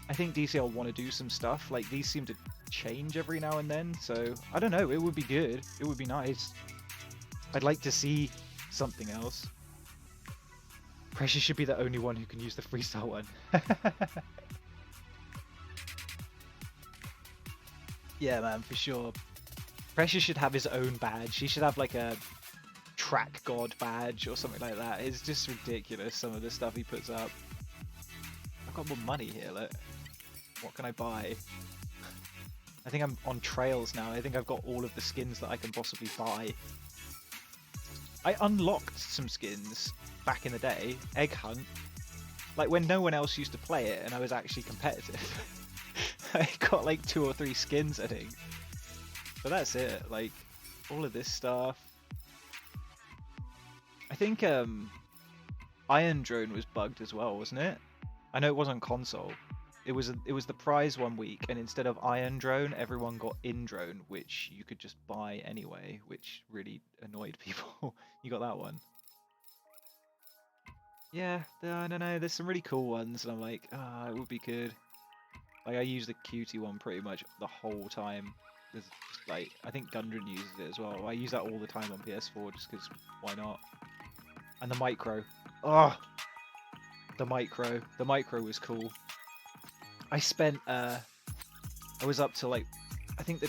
I think DCL want to do some stuff. Like these seem to change every now and then, so I don't know, it would be good. It would be nice. I'd like to see something else. Pressure should be the only one who can use the freestyle one. Yeah, man, for sure. Pressure should have his own badge. He should have like a track god badge or something like that. It's just ridiculous, some of the stuff he puts up. I've got more money here, look. What can I buy? I think I'm on trails now. I think I've got all of the skins that I can possibly buy. I unlocked some skins back in the day. Egg Hunt. Like when no one else used to play it and I was actually competitive. I got like 2 or 3 skins, I think. But that's it. Like all of this stuff. I think Iron Drone was bugged as well, wasn't it? I know it was on console. It was the prize one week, and instead of Iron Drone, everyone got In Drone, which you could just buy anyway, which really annoyed people. You got that one. Yeah, I don't know. There's some really cool ones, and I'm like, ah, it would be good. Like I use the cutie one pretty much the whole time. There's just, like, I think Gundren uses it as well. I use that all the time on PS4 just because why not? And the micro. Oh, the micro. The micro was cool. I spent I was up till like, I think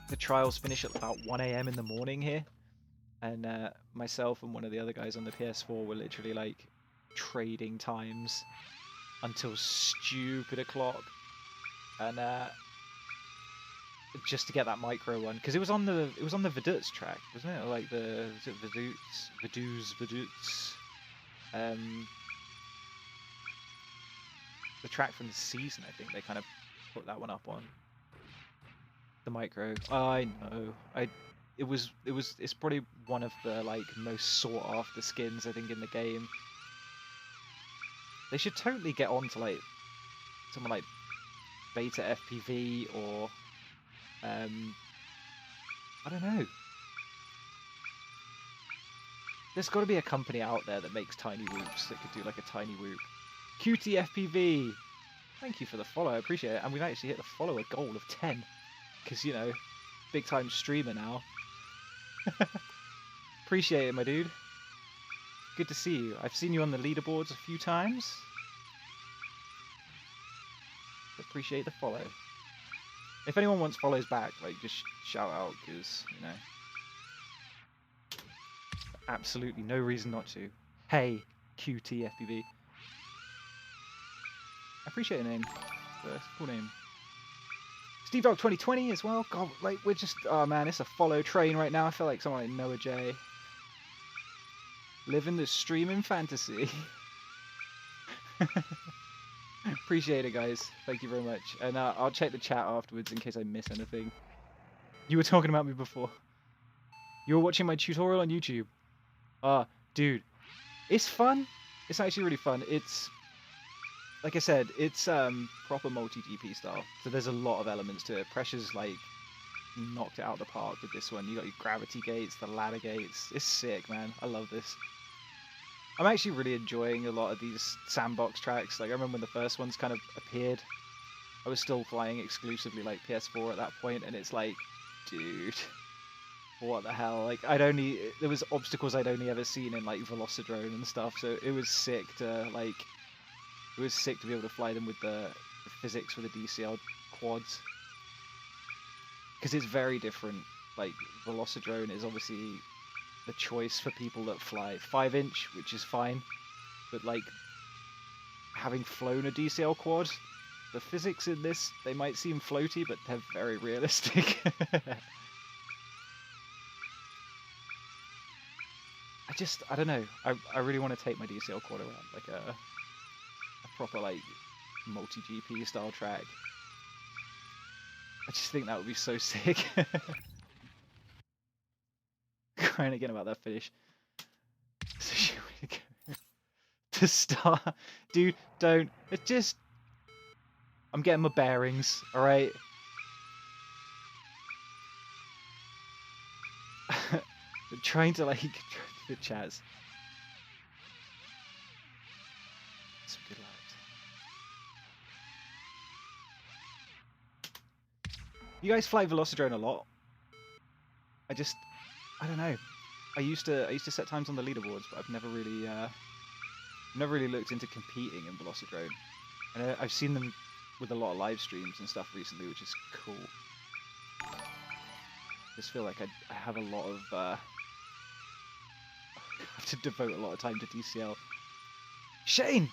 the trials finish at about 1 AM in the morning here, and myself and one of the other guys on the PS4 were literally like trading times until stupid o'clock, and just to get that micro one, because it was on the Vaduz track, wasn't it? Or like the, is it Vaduz? The track from the season, I think they kind of put that one up on the micro. I know. It's probably one of the like most sought after skins I think in the game. They should totally get on to like someone like Beta FPV or I don't know. There's got to be a company out there that makes tiny whoops that could do like a tiny whoop. QT FPV, thank you for the follow, I appreciate it. And we've actually hit the follower goal of 10, because, you know, big time streamer now. Appreciate it, my dude. Good to see you. I've seen you on the leaderboards a few times. Appreciate the follow. If anyone wants follows back, like, just shout out, because, you know, absolutely no reason not to. Hey, QT FPV. I appreciate the name. It's a cool name. Steve Dog 2020 as well. God, like we're just, oh man, it's a follow train right now. I feel like someone like Noah J. Living the streaming fantasy. Appreciate it, guys. Thank you very much. And I'll check the chat afterwards in case I miss anything. You were talking about me before. You were watching my tutorial on YouTube. Dude, it's fun. It's actually really fun. It's, like I said, it's proper multi-GP style. So there's a lot of elements to it. Pressure's like knocked it out of the park with this one. You got your gravity gates, the ladder gates. It's sick, man. I love this. I'm actually really enjoying a lot of these sandbox tracks. Like I remember when the first ones kind of appeared. I was still flying exclusively like PS4 at that point, and it's like, dude, what the hell? Like there was obstacles I'd only ever seen in like Velocidrone and stuff, so it was sick to be able to fly them with the physics for the DCL quads, because it's very different. Like Velocidrone is obviously the choice for people that fly 5-inch, which is fine, but like having flown a DCL quad, the physics in this, they might seem floaty, but they're very realistic. I don't know. I really want to take my DCL quad around like a proper like multi-GP style track. I just think that would be so sick. Crying again about that finish. So we go to start, dude. Don't. It just. I'm getting my bearings. All right. Trying to the chats. Some good lads. You guys fly Velocidrone a lot. I don't know. I used to set times on the leaderboards, but I've never really looked into competing in Velocidrone. And I've seen them with a lot of live streams and stuff recently, which is cool. I just feel like I have a lot of I have to devote a lot of time to DCL. Shane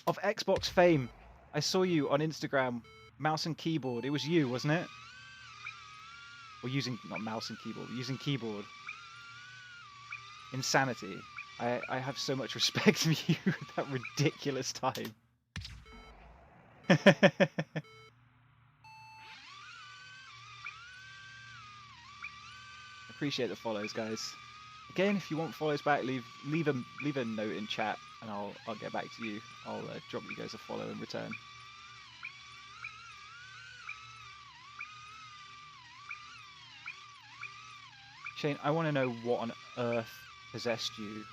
of Xbox fame, I saw you on Instagram, mouse and keyboard. It was you, wasn't it? Or using not mouse and keyboard, using keyboard. Insanity. I have so much respect for you at that ridiculous time. Appreciate the follows, guys. Again, if you want follows back, leave a note in chat, and I'll get back to you. I'll drop you guys a follow in return. Shane, I want to know what on earth possessed you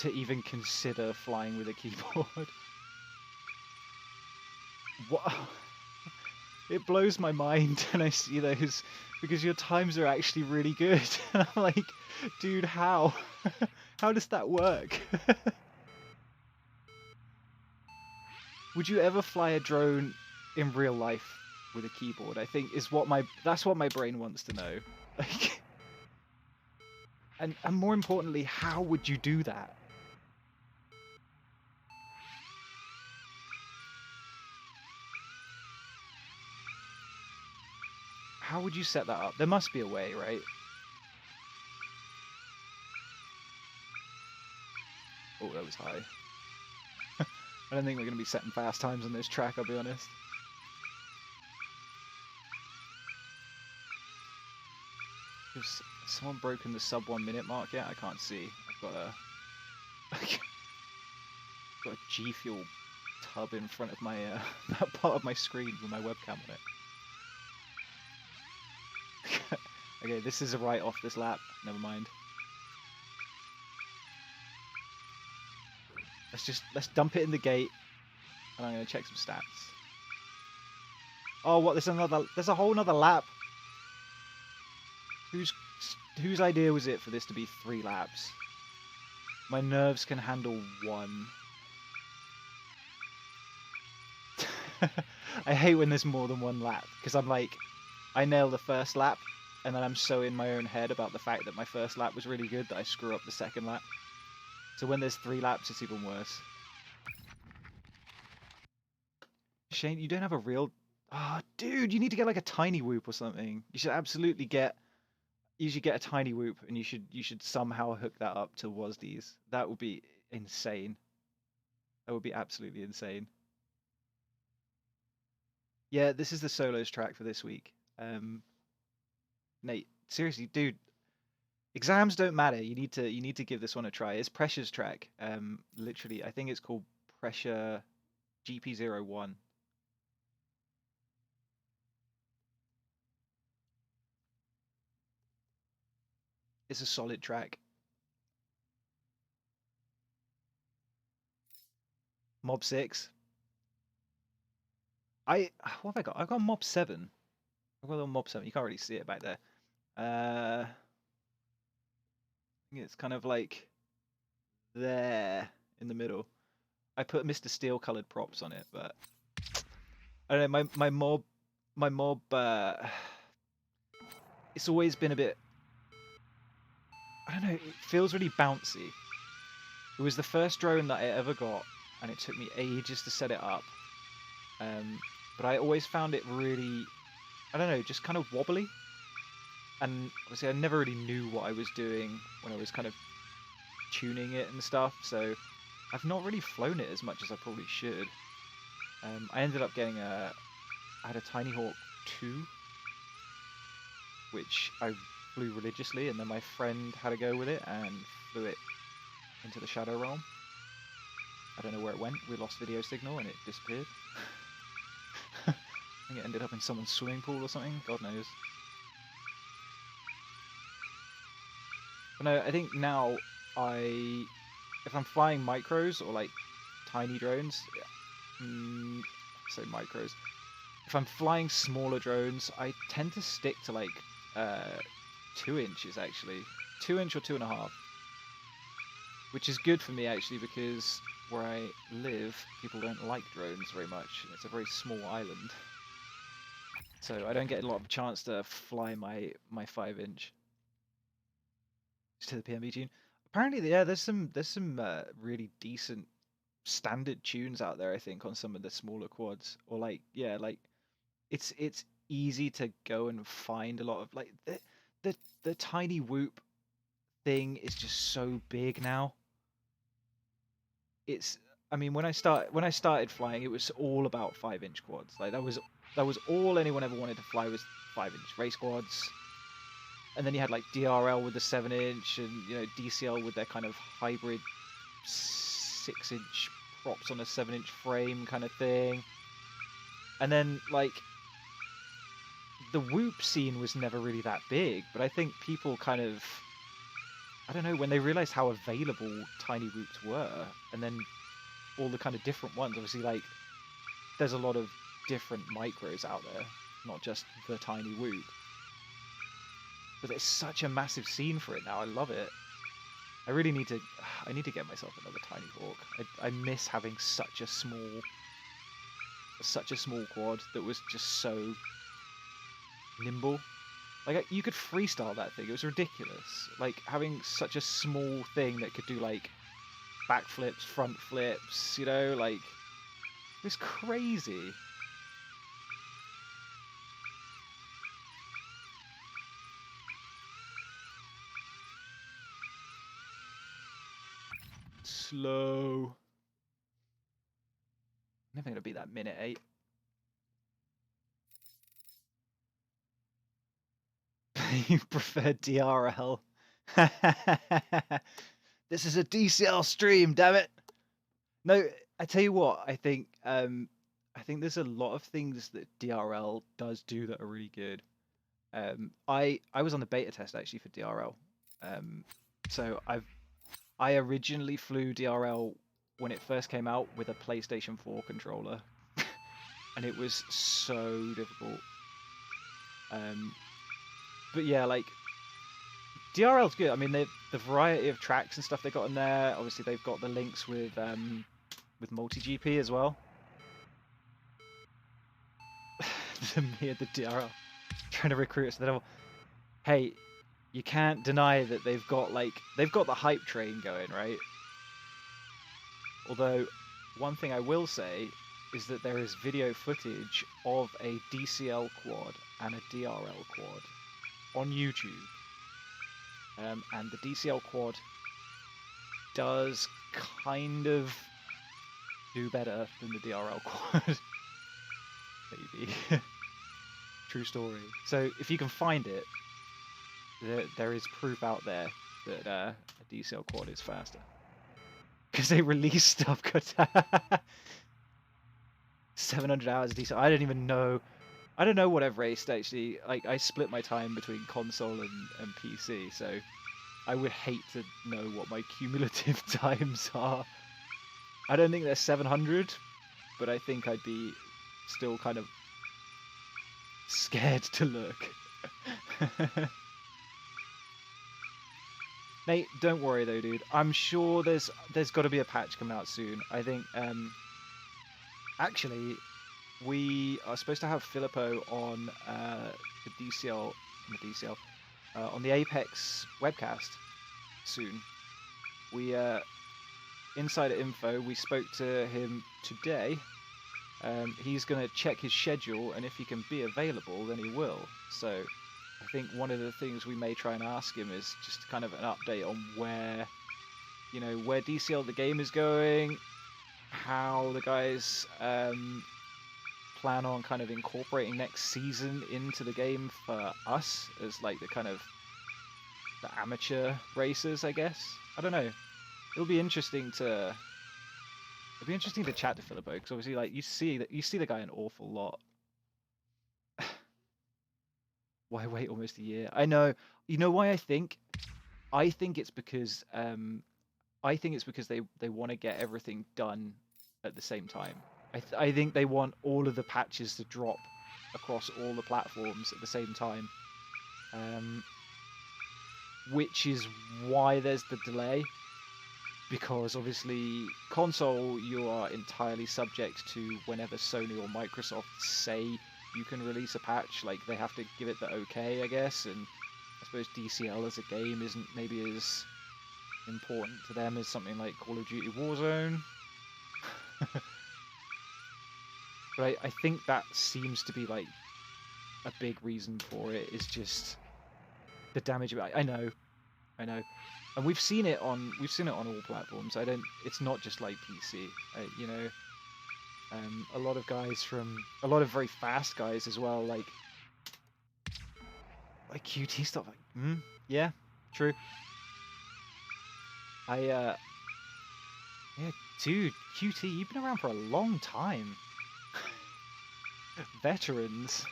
to even consider flying with a keyboard. What? It blows my mind when I see those, because your times are actually really good. And I'm like, dude, how? How does that work? Would you ever fly a drone in real life with a keyboard? I think that's what my brain wants to know. Like, and more importantly, how would you do that? How would you set that up? There must be a way, right? Oh, that was high. I don't think we're going to be setting fast times on this track, I'll be honest. Has someone broken the sub 1 minute mark yet? I can't see. I've got a G Fuel tub in front of my that part of my screen with my webcam on it. Okay, this is a write off this lap. Never mind. Let's dump it in the gate, and I'm gonna check some stats. Oh, what? There's a whole nother lap. Whose idea was it for this to be 3 laps? My nerves can handle 1. I hate when there's more than 1 lap, because I'm like, I nail the first lap, and then I'm so in my own head about the fact that my first lap was really good that I screw up the second lap. So when there's 3 laps, it's even worse. Shane, you don't have a real... Ah, oh, dude, you need to get like a tiny whoop or something. You should absolutely get... You should get a tiny whoop, and you should somehow hook that up to WASDs. That would be insane. That would be absolutely insane. Yeah, this is the solos track for this week. Nate, seriously, dude, exams don't matter. You need to give this one a try. It's Pressure's track. Literally, I think it's called Pressure GP01. It's a solid track. Mob 6. What have I got? I've got Mob 7. I've got a little Mob 7. You can't really see it back there. I think it's kind of like there in the middle. I put Mr. Steel colored props on it, but I don't know. My mob. It's always been a bit. I don't know. It feels really bouncy. It was the first drone that I ever got, and it took me ages to set it up. But I always found it really, I don't know, just kind of wobbly. And obviously, I never really knew what I was doing when I was kind of tuning it and stuff. So I've not really flown it as much as I probably should. I ended up getting I had a Tiny Hawk 2, which I flew religiously, and then my friend had a go with it and flew it into the Shadow Realm. I don't know where it went. We lost video signal and it disappeared. I think it ended up in someone's swimming pool or something. God knows. But no, I think now if I'm flying micros or like tiny drones, say micros. If I'm flying smaller drones, I tend to stick to like 2 inches actually, 2 inch or 2.5, which is good for me actually because where I live, people don't like drones very much. It's a very small island, so I don't get a lot of chance to fly my 5 inch to the PMB tune. Apparently, yeah, there's some really decent standard tunes out there. I think on some of the smaller quads, or like it's easy to go and find a lot of like the tiny whoop thing is just so big now. It's I mean when I started flying, it was all about 5 inch quads. Like that was all anyone ever wanted to fly was 5 inch race quads. And then you had like DRL with the 7 inch, and DCL with their kind of hybrid 6 inch props on a 7 inch frame kind of thing. And then like the whoop scene was never really that big, but I think people kind of, I don't know, when they realized how available tiny whoops were, and then all the kind of different ones, obviously like there's a lot of different micros out there, not just the tiny whoop. But there's such a massive scene for it now. I love it. I really need to get myself another Tiny Hawk. I miss having such a small quad that was just so nimble. Like you could freestyle that thing. It was ridiculous. Like having such a small thing that could do like backflips, front flips, like it was crazy. Slow. Never gonna beat that minute 8. You prefer DRL? This is a DCL stream, damn it! No, I tell you what. I think there's a lot of things that DRL does do that are really good. I was on the beta test actually for DRL. So I originally flew DRL when it first came out with a PlayStation 4 controller, and it was so difficult. But yeah, like DRL's good. I mean, the variety of tracks and stuff they got in there. Obviously, they've got the links with multi-GP as well. Me at the DRL trying to recruit us to the level. Hey, you can't deny that they've got the hype train going, right? Although, one thing I will say is that there is video footage of a DCL quad and a DRL quad on YouTube. And the DCL quad does kind of do better than the DRL quad. Maybe. True story. So if you can find it, there is proof out there that a DCL quad is faster. Because they release stuff. 700 hours of DCL. I don't even know. I don't know what I've raced actually. Like I split my time between console and PC, so I would hate to know what my cumulative times are. I don't think they're 700, but I think I'd be still kind of scared to look. Nate, don't worry though, dude. I'm sure there's got to be a patch coming out soon. I think actually we are supposed to have Filippo on the DCL, on the Apex webcast soon. We insider info. We spoke to him today. He's going to check his schedule, and if he can be available, then he will. So I think one of the things we may try and ask him is just kind of an update on where, you know, where DCL the game is going, how the guys plan on kind of incorporating next season into the game for us as like the kind of the amateur racers, I guess. I don't know. It'll be interesting to chat to Filippo, because obviously like you see the guy an awful lot. Why wait almost a year? I know. You know why I think? I think it's because they want to get everything done at the same time. I think they want all of the patches to drop across all the platforms at the same time, which is why there's the delay. Because obviously, console, you are entirely subject to whenever Sony or Microsoft say you can release a patch. Like, they have to give it the okay, I guess. And I suppose DCL as a game isn't maybe as important to them as something like Call of Duty Warzone. But I think that seems to be like a big reason for it, is just the damage. I know, and we've seen it on all platforms. It's not just like PC. You know, a lot of very fast guys as well, like QT stuff. Like, yeah, true. Yeah, dude, QT, you've been around for a long time. Veterans.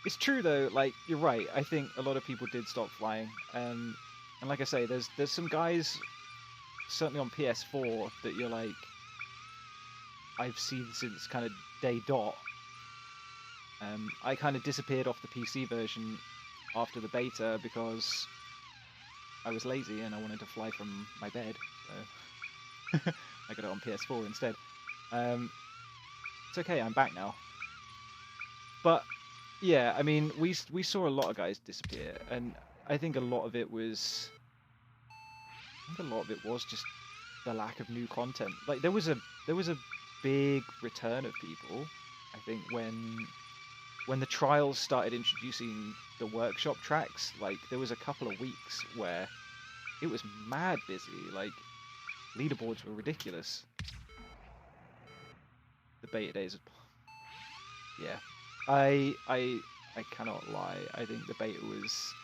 It's true though, like, you're right. I think a lot of people did stop flying. And like I say, there's some guys, certainly on PS4, that you're like, I've seen since kind of day dot. I kind of disappeared off the PC version after the beta because I was lazy and I wanted to fly from my bed, so I got it on PS4 instead. It's okay, I'm back now. But yeah, I mean, we saw a lot of guys disappear, and I think a lot of it was just the lack of new content. Like there was a big return of people. I think when the trials started introducing the workshop tracks, like there was a couple of weeks where it was mad busy. Like leaderboards were ridiculous. The beta days, yeah. I cannot lie. I think the beta was.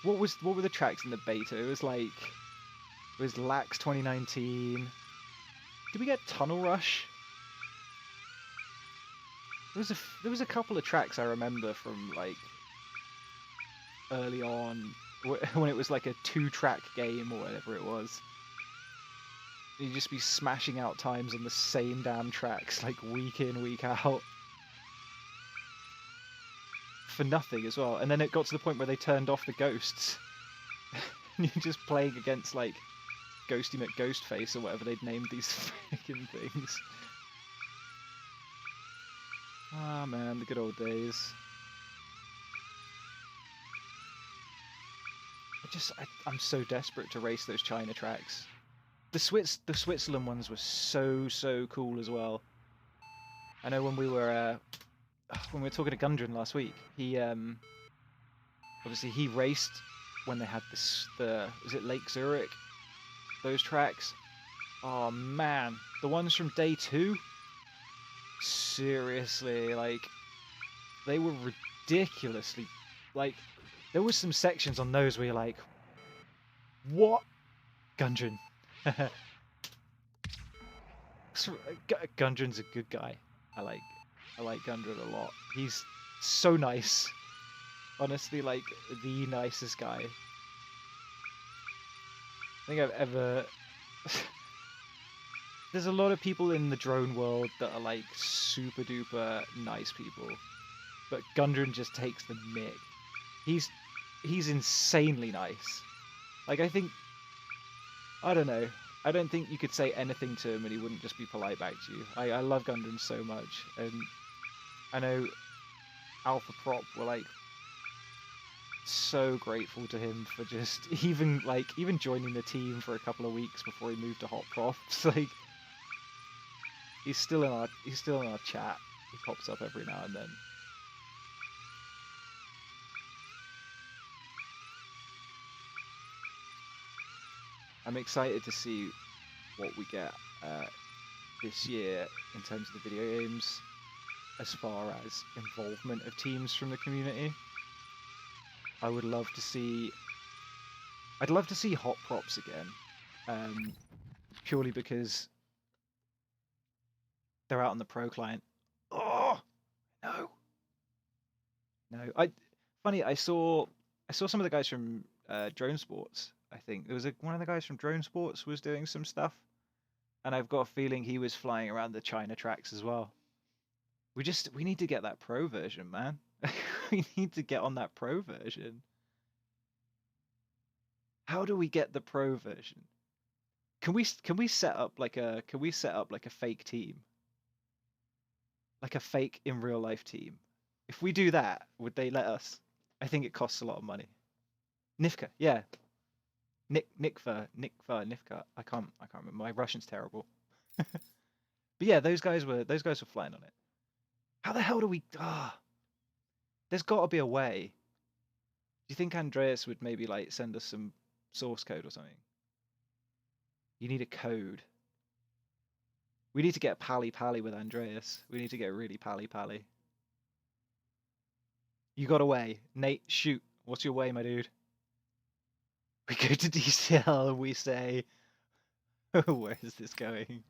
What were the tracks in the beta? It was Lax 2019. Did we get Tunnel Rush? There was a couple of tracks I remember from like early on when it was like a 2-track game or whatever it was. You'd just be smashing out times on the same damn tracks like week in, week out. For nothing as well. And then it got to the point where they turned off the ghosts. And you're just playing against like Ghosty McGhostface or whatever they'd named these freaking things. Ah, man, the good old days. I'm so desperate to race those China tracks. The Switzerland ones were so cool as well. I know when we were talking to Gundren last week, he obviously he raced when they had was it Lake Zurich? Those tracks. Oh man, the ones from day 2. Seriously, like they were ridiculously, like there was some sections on those where you're like, what? Gundren. Gundren's a good guy. I like Gundren a lot. He's so nice. Honestly, like the nicest guy I think I've ever there's a lot of people in the drone world that are like super duper nice people, but Gundren just takes the mick. He's insanely nice. Like I don't know. I don't think you could say anything to him and he wouldn't just be polite back to you. I love Gundren so much, and I know Alpha Prop were like so grateful to him for just even joining the team for a couple of weeks before he moved to Hot Props. Like he's still in our chat. He pops up every now and then. I'm excited to see what we get this year in terms of the video games, as far as involvement of teams from the community. I'd love to see Hot Props again, purely because they're out on the Pro client. Oh no. I saw some of the guys from Drone Sports. I think there was one of the guys from Drone Sports was doing some stuff, and I've got a feeling he was flying around the China tracks as well. We need to get that pro version, man. We need to get on that pro version. How do we get the pro version? Can we set up like a fake team? Like a fake in real life team. If we do that, would they let us? I think it costs a lot of money. Nifka, yeah. Nifka. I can't remember. My Russian's terrible. But yeah, those guys were flying on it. How the hell do we? There's got to be a way. Do you think Andreas would maybe like send us some source code or something? You need a code. We need to get pally with Andreas. We need to get really pally. You got a way, Nate? Shoot. What's your way, my dude? We go to DCL and we say, where is this going?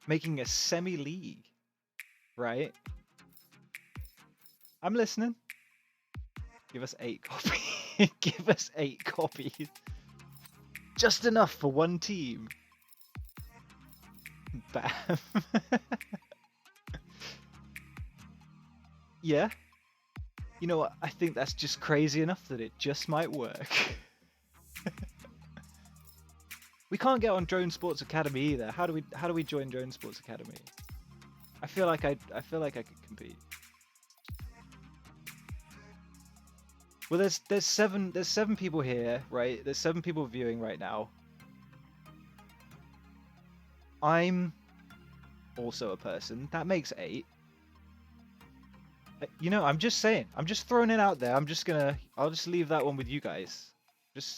Making a semi-league, right? I'm listening. Give us 8 copies. Give us 8 copies. Just enough for one team. Bam. Yeah. You know what? I think that's just crazy enough that it just might work. We can't get on Drone Sports Academy either. How do we join Drone Sports Academy? I feel like I could compete. Well, there's 7 people here, right? There's 7 people viewing right now. I'm also a person. That makes 8. You know, I'm just saying. I'm just throwing it out there. I'll just leave that one with you guys.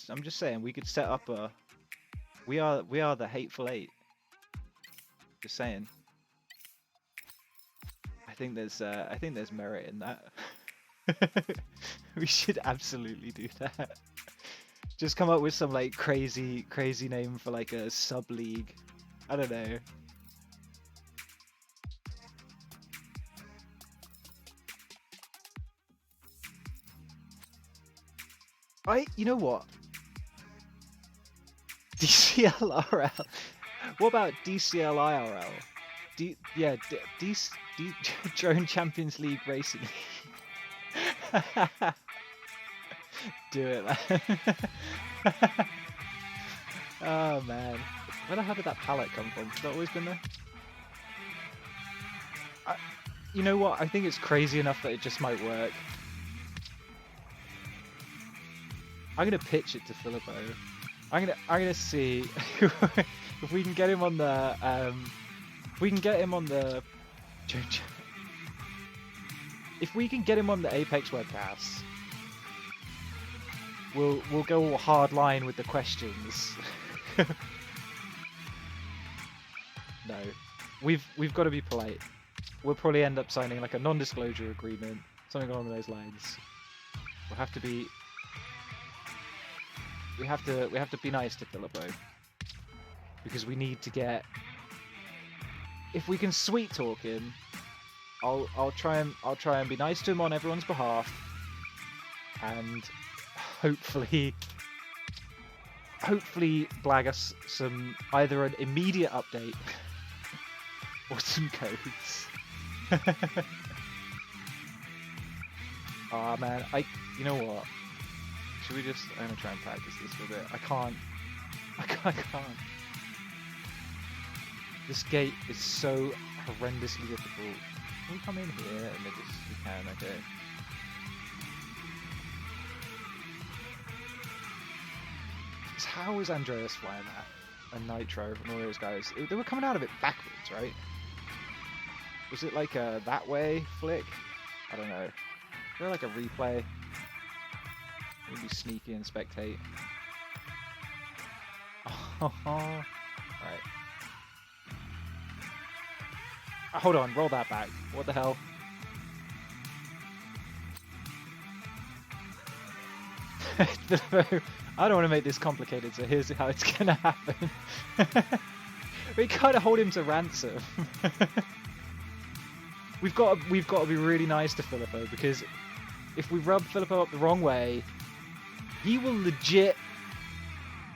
I'm just saying we could set up a. We are the Hateful 8. Just saying. I think there's merit in that. We should absolutely do that. Just come up with some like crazy name for like a sub league. I don't know. You know what? DCLRL. What about DCLIRL? Drone Champions League Racing. Do it, man. Oh man, where the hell did that pallet come from? Has that always been there? You know what? I think it's crazy enough that it just might work. I'm gonna pitch it to Filippo. I'm gonna see if we can get him on the if we can get him on the Apex webcast. We'll go hard line with the questions. No, we've got to be polite. We'll probably end up signing like a non-disclosure agreement, something along those lines. We'll have to be. We have to be nice to Filippo because we need to get. If we can sweet talk him, I'll try and be nice to him on everyone's behalf, and hopefully hopefully blag us some either an immediate update or some codes. Ah man, you know what? Should we just? I'm gonna try and practice this for a bit. I can't. I can't. This gate is so horrendously difficult. Can we come in here and then just we can? Okay. So how is Andreas flying that? And Nitro and all those guys? They were coming out of it backwards, right? Was it like a that way flick? I don't know. Is there like a replay? Maybe sneaky and spectate. Oh, right. Hold on, roll that back. What the hell? I don't want to make this complicated, so here's how it's gonna happen. We kind of hold him to ransom. We've got to be really nice to Filippo, because if we rub Filippo up the wrong way, he will legit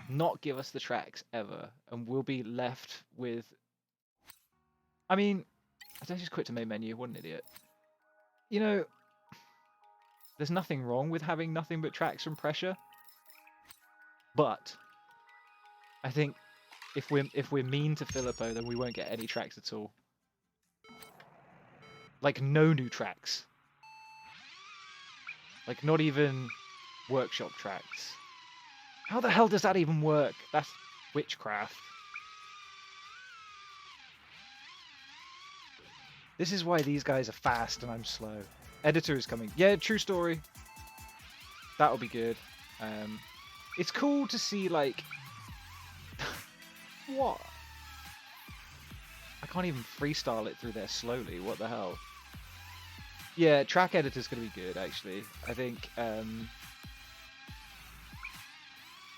not give us the tracks ever, and we'll be left with. I mean, I don't just quit to main menu. What an idiot! You know, there's nothing wrong with having nothing but tracks from pressure, but I think if we're mean to Filippo, then we won't get any tracks at all. Like no new tracks. Like not even workshop tracks. How the hell does that even work? That's witchcraft. This is why these guys are fast and I'm slow. Editor is coming. Yeah, true story. That'll be good. It's cool to see like... What? I can't even freestyle it through there slowly. What the hell? Yeah, track editor's going to be good, actually. I think,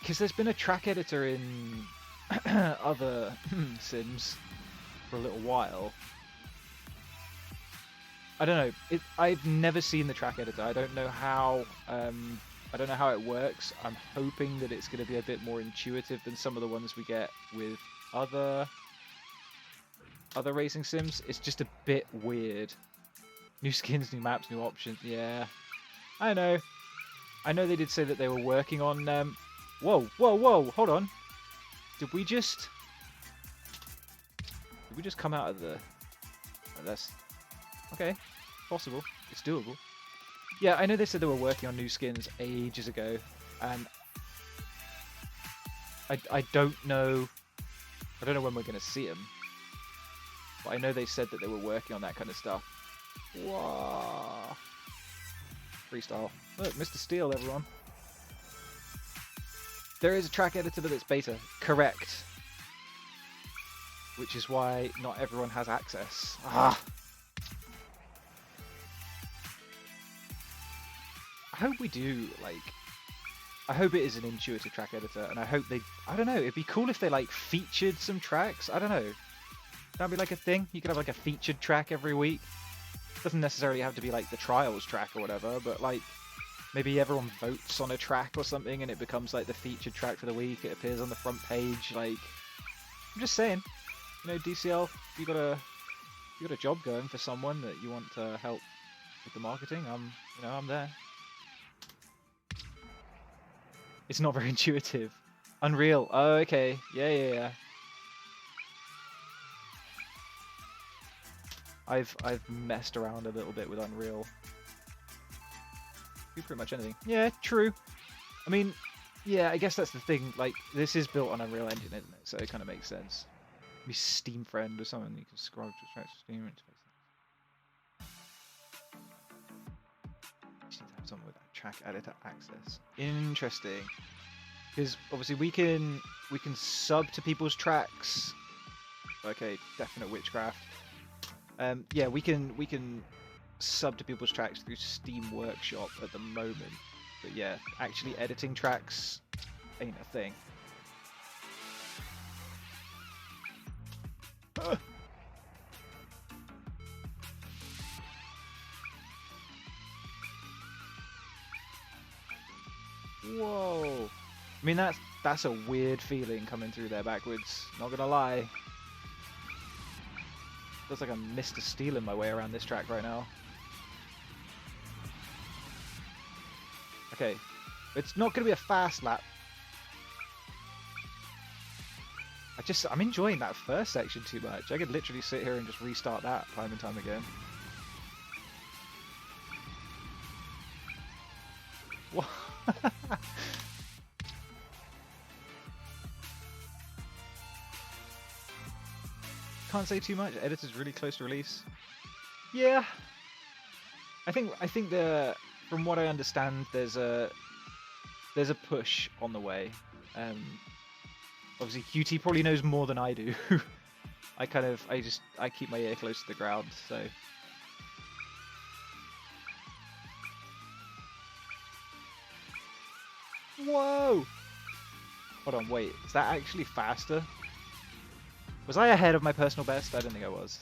because there's been a track editor in other Sims for a little while. I don't know. I've never seen the track editor. I don't know how. I don't know how it works. I'm hoping that it's going to be a bit more intuitive than some of the ones we get with other racing sims. It's just a bit weird. New skins, new maps, new options. Yeah, I know. I know they did say that they were working on. Whoa! Hold on. Did we just come out of the? Oh, that's okay. Possible. It's doable. Yeah, I know they said they were working on new skins ages ago, and I don't know. I don't know when we're gonna see them, but I know they said that they were working on that kind of stuff. Wow. Freestyle. Look, Mr. Steel, everyone. There is a track editor that's beta. Correct. Which is why not everyone has access. Ah. I hope we do, like... I hope it is an intuitive track editor, and I hope they... I don't know, it'd be cool if they, like, featured some tracks. I don't know. That'd be like a thing. You could have, like, a featured track every week. Doesn't necessarily have to be like the trials track or whatever, but like maybe everyone votes on a track or something and it becomes like the featured track for the week. It appears on the front page. Like, I'm just saying, you know, DCL, you got a job going for someone that you want to help with the marketing. I'm there. It's not very intuitive. Unreal. Oh, okay. Yeah. I've messed around a little bit with Unreal. Do pretty much anything. Yeah, true. I mean, yeah, I guess that's the thing. Like, this is built on Unreal Engine, isn't it? So it kind of makes sense. Maybe Steam Friend or something. You can scroll to Steam interface. You just need to have something with track editor access. Interesting. Because obviously we can sub to people's tracks. Okay, definite witchcraft. Yeah, we can sub to people's tracks through Steam Workshop at the moment, but yeah, actually editing tracks ain't a thing. Whoa! I mean, that's a weird feeling coming through there backwards. Not gonna lie. Feels like I'm Mr. Stealing my way around this track right now. Okay, it's not gonna be a fast lap. I'm enjoying that first section too much. I could literally sit here and just restart that time and time again. What? Can't say too much. Editor's really close to release. Yeah. I think from what I understand, there's a push on the way. Obviously, QT probably knows more than I do. I keep my ear close to the ground, so. Whoa! Hold on, wait. Is that actually faster? Was I ahead of my personal best? I don't think I was.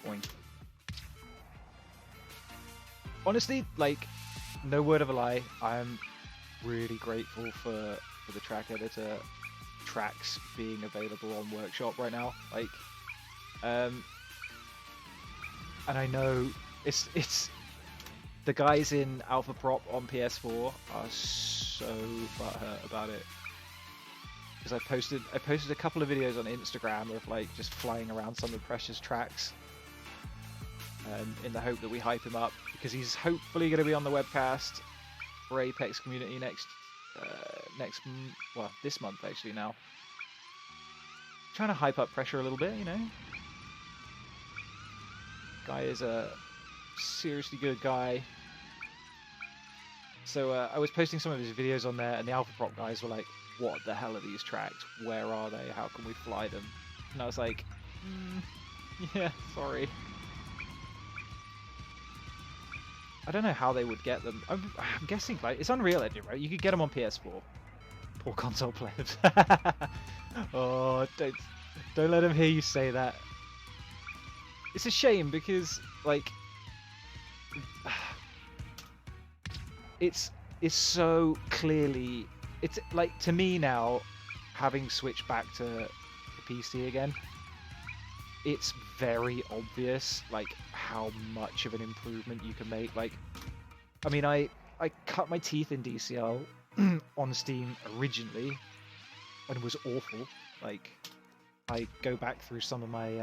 Boink. Honestly, like, no word of a lie, I'm really grateful for the track editor tracks being available on Workshop right now. Like, and I know it's the guys in Alpha Prop on PS4 are so butthurt about it, because I posted a couple of videos on Instagram of like just flying around some of Pressure's tracks, in the hope that we hype him up, because he's hopefully going to be on the webcast for Apex Community this month actually. Now, trying to hype up Pressure a little bit, you know. Guy is a seriously good guy. So I was posting some of his videos on there, and the Alpha Prop guys were like, "What the hell are these tracks? Where are they? How can we fly them?" And I was like, "Yeah, sorry." I don't know how they would get them. I'm guessing like it's Unreal Engine, right? You could get them on PS4. Poor console players. Oh, don't let him hear you say that. It's a shame because like it's so clearly, it's like, to me now, having switched back to the PC again, it's very obvious like how much of an improvement you can make. Like, I mean, I cut my teeth in DCL on Steam originally and it was awful. Like, I go back through some of my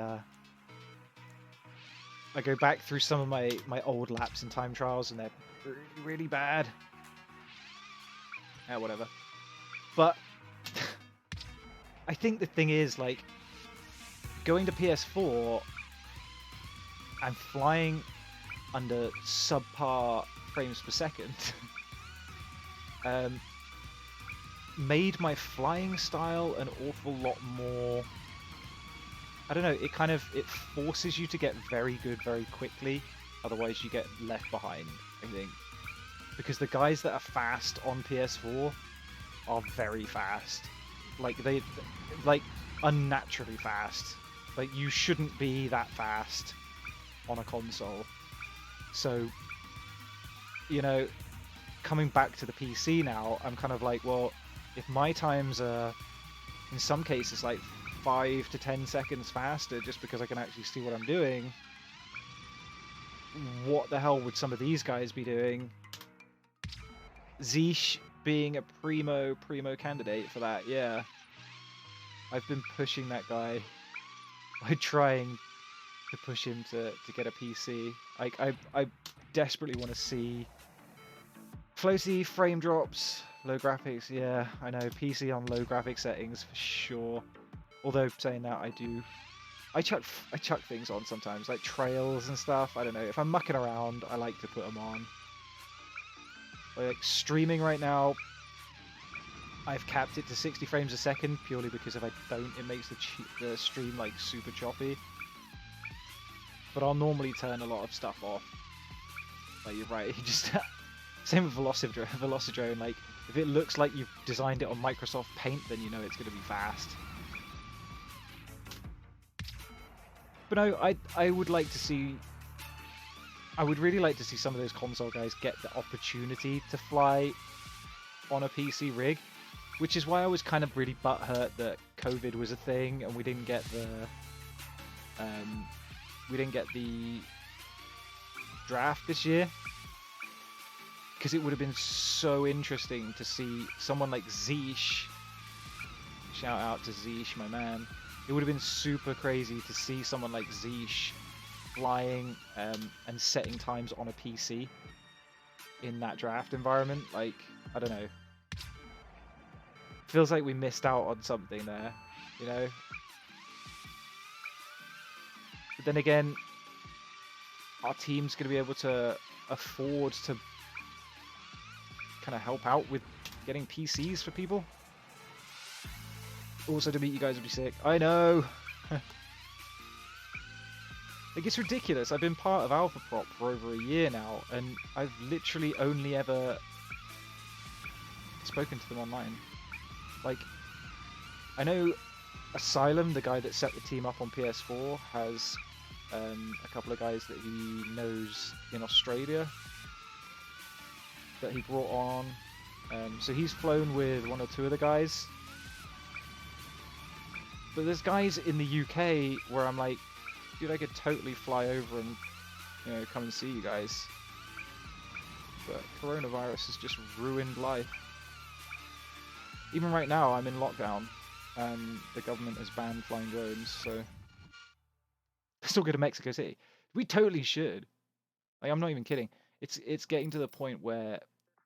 my old laps and time trials, and they're really, really bad. Yeah, whatever. But I think the thing is, like, going to PS4 and flying under subpar frames per second made my flying style an awful lot more, I don't know, it forces you to get very good very quickly, otherwise you get left behind, I think. Because the guys that are fast on PS4 are very fast. Like, unnaturally fast. Like, you shouldn't be that fast on a console. So, you know, coming back to the PC now, I'm kind of like, well, if my times are, in some cases, like 5 to 10 seconds faster just because I can actually see what I'm doing, what the hell would some of these guys be doing? Zeesh being a primo candidate for that, yeah. I've been pushing that guy by trying to push him to get a PC. I desperately want to see floaty frame drops, low graphics. Yeah, I know, PC on low graphic settings for sure. Although saying that, I chuck things on sometimes, like trails and stuff. I don't know, if I'm mucking around, I like to put them on. Like streaming right now, I've capped it to 60 frames a second purely because if I don't, it makes the stream like super choppy. But I'll normally turn a lot of stuff off. Like, you're right, you just same with Velocidrone. Like, if it looks like you've designed it on Microsoft Paint, then you know it's going to be fast. But no, I would like to see. I would really like to see some of those console guys get the opportunity to fly on a PC rig, which is why I was kind of really butthurt that COVID was a thing and we didn't get the draft this year, because it would have been so interesting to see someone like Zeesh. Shout out to Zeesh, my man. It would have been super crazy to see someone like Zeesh flying and setting times on a PC in that draft environment. Like, I don't know. Feels like we missed out on something there, you know? But then again, our team's going to be able to afford to kind of help out with getting PCs for people. Also, to meet you guys would be sick. I know! Like, it's ridiculous. I've been part of Alpha Prop for over a year now, and I've literally only ever spoken to them online. Like, I know Asylum, the guy that set the team up on PS4, has a couple of guys that he knows in Australia that he brought on. So he's flown with one or two of the guys. But there's guys in the UK where I'm like, dude, I could totally fly over and, you know, come and see you guys. But coronavirus has just ruined life. Even right now, I'm in lockdown, and the government has banned flying drones, so... Still go to Mexico City. We totally should. Like, I'm not even kidding. It's getting to the point where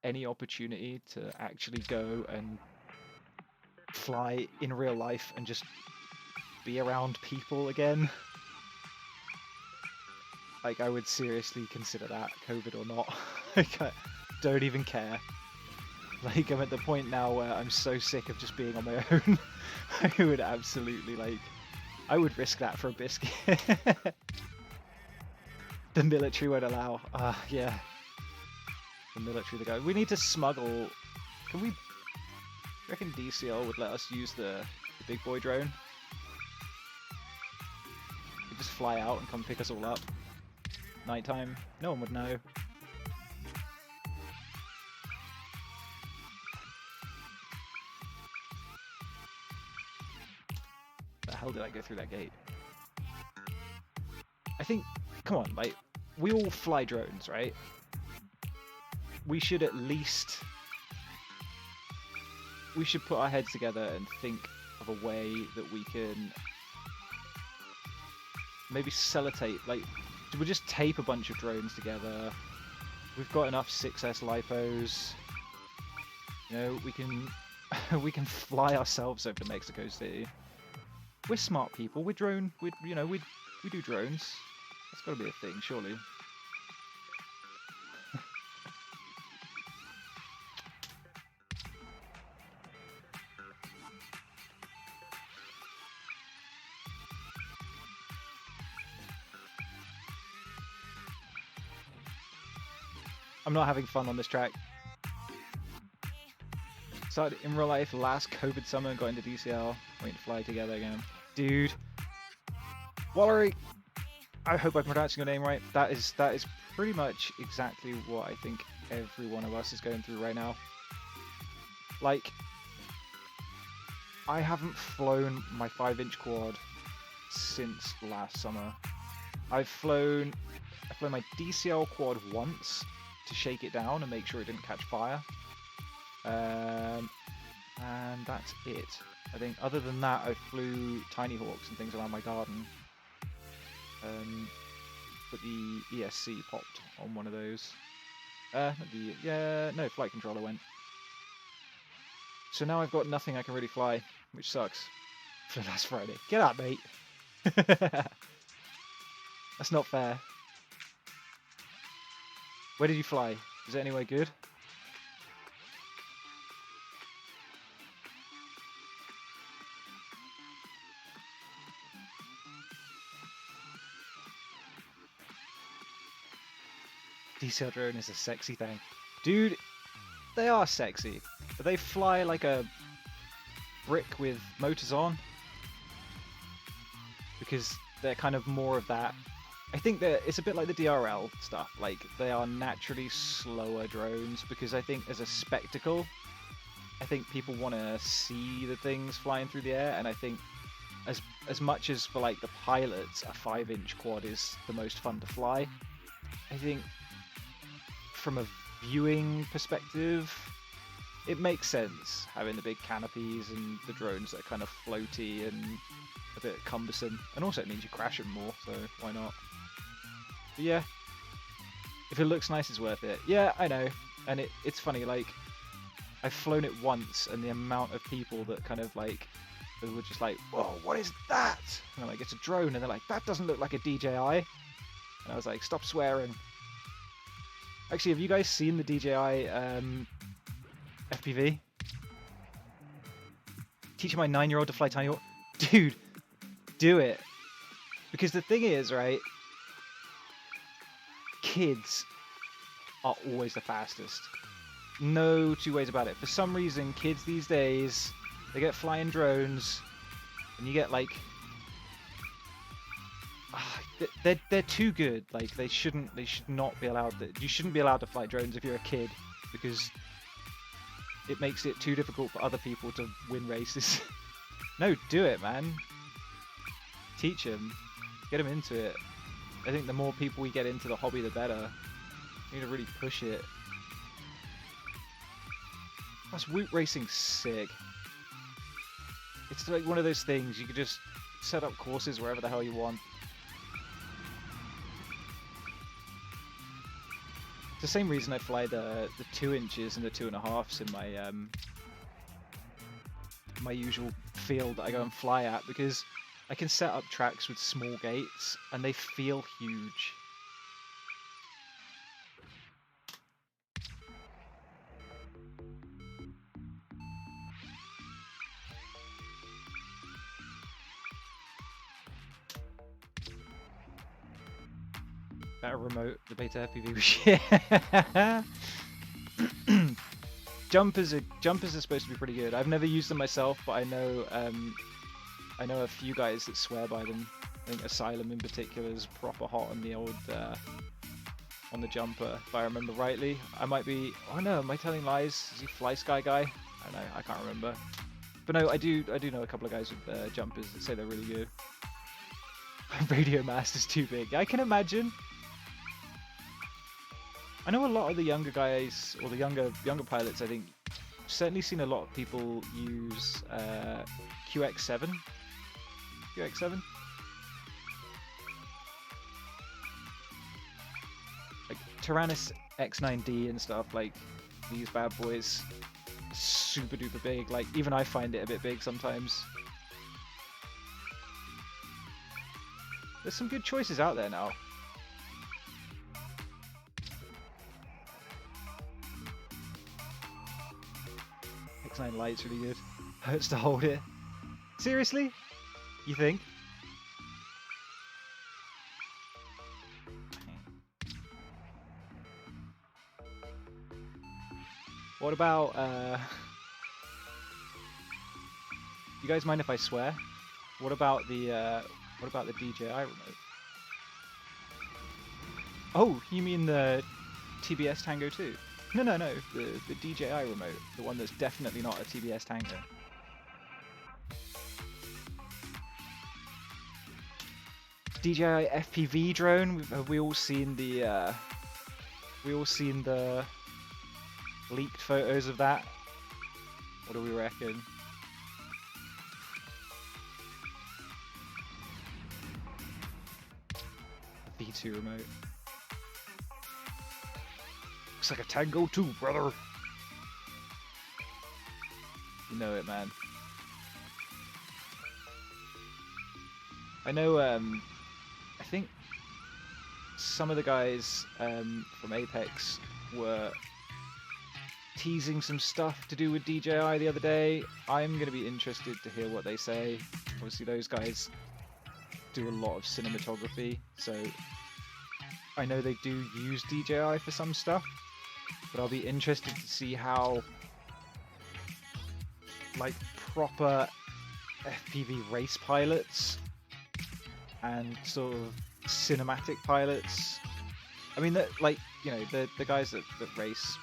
any opportunity to actually go and fly in real life and just be around people again, like, I would seriously consider that, COVID or not. Like, I don't even care. Like, I'm at the point now where I'm so sick of just being on my own. I would absolutely, like, I would risk that for a biscuit. The military won't allow. Yeah. The military, the guy. We need to smuggle. Can we? I reckon DCL would let us use the big boy drone. We just fly out and come pick us all up. Nighttime. No one would know. The hell did I go through that gate? I think, come on, like, we all fly drones, right? We should at least... We should put our heads together and think of a way that we can maybe sellotape, like, we'll just tape a bunch of drones together. We've got enough 6S LiPos. You know, we can we can fly ourselves over to Mexico City. We're smart people. We do drones. That's got to be a thing, surely. I'm not having fun on this track. Started in real life last COVID summer and got into DCL. Waiting to fly together again. Dude. Wallery! I hope I'm pronouncing your name right. That is pretty much exactly what I think every one of us is going through right now. Like, I haven't flown my 5-inch quad since last summer. I flown my DCL quad once to shake it down and make sure it didn't catch fire. And that's it. I think other than that, I flew Tiny Hawks and things around my garden. But the ESC popped on one of those. No, flight controller went. So now I've got nothing I can really fly, which sucks. For last Friday. Get up, mate! That's not fair. Where did you fly? Is it anywhere good? DCL drone is a sexy thing. Dude, they are sexy. But they fly like a brick with motors on. Because they're kind of more of that I think that it's a bit like the DRL stuff. Like, they are naturally slower drones because I think as a spectacle, I think people want to see the things flying through the air, and I think as much as for like the pilots, a 5-inch quad is the most fun to fly. I think from a viewing perspective, it makes sense having the big canopies and the drones that are kind of floaty and a bit cumbersome, and also it means you crash them more, so why not? But yeah, if it looks nice, it's worth it. Yeah, I know, and it's funny, like, I've flown it once, and the amount of people that kind of like were just like, whoa, what is that? And I'm like, it's a drone, and they're like, that doesn't look like a DJI. And I was like, stop swearing. Actually, have you guys seen the DJI FPV? Teaching my 9-year-old to fly tiny... Dude, do it. Because the thing is, right, kids are always the fastest. No two ways about it. For some reason, kids these days, they get flying drones, and you get like... They're too good. Like, they should not be allowed to... You shouldn't be allowed to fly drones if you're a kid, because it makes it too difficult for other people to win races. No, do it, man. Teach them. Get them into it. I think the more people we get into the hobby, the better. We need to really push it. Plus, woot racing's sick. It's like one of those things, you could just set up courses wherever the hell you want. It's the same reason I fly the 2 inches and the 2.5s in my my usual field that I go and fly at, because I can set up tracks with small gates and they feel huge. Better remote the beta FPV. Yeah. Jumpers are supposed to be pretty good. I've never used them myself, but I know a few guys that swear by them. I think Asylum in particular is proper hot on the old on the jumper, if I remember rightly. I might be... Oh no, am I telling lies? Is he Fly Sky guy? I don't know, I can't remember. But no, I do know a couple of guys with jumpers that say they're really good. Radio Master's too big. I can imagine. I know a lot of the younger guys, or the younger pilots, I think, I've certainly seen a lot of people use QX7. QX7? Like Tyrannus X9D and stuff, like these bad boys, super duper big. Like, even I find it a bit big sometimes. There's some good choices out there now. X9 Lite's really good. Hurts to hold it. Seriously? You think? What about, you guys mind if I swear? What about the DJI remote? Oh, you mean the TBS Tango 2? No, the DJI remote, the one that's definitely not a TBS Tango. DJI FPV drone. Have we all seen the leaked photos of that? What do we reckon? V2 remote. Looks like a Tango 2, brother. You know it, man. I know, I think some of the guys from Apex were teasing some stuff to do with DJI the other day. I'm going to be interested to hear what they say. Obviously, those guys do a lot of cinematography, so I know they do use DJI for some stuff. But I'll be interested to see how, like, proper FPV race pilots and sort of cinematic pilots. I mean, like, you know, the guys that race,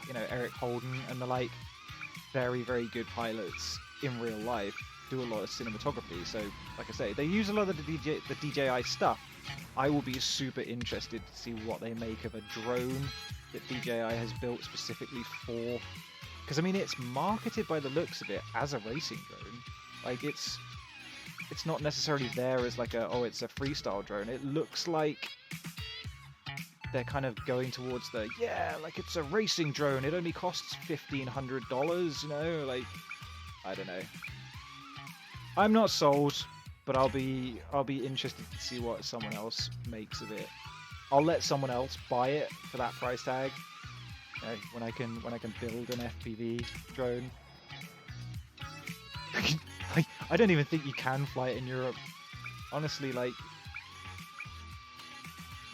you know, Eric Holden and the like, very, very good pilots in real life, do a lot of cinematography. So, like I say, they use a lot of the DJI stuff. I will be super interested to see what they make of a drone that DJI has built specifically for. Because I mean, it's marketed by the looks of it as a racing drone. Like it's not necessarily there as like it's a freestyle drone. It looks like they're kind of going towards like it's a racing drone. It only costs $1,500, you know, like, I don't know. I'm not sold, but I'll be interested to see what someone else makes of it. I'll let someone else buy it for that price tag. You know, when I can build an FPV drone. I don't even think you can fly it in Europe. Honestly, like,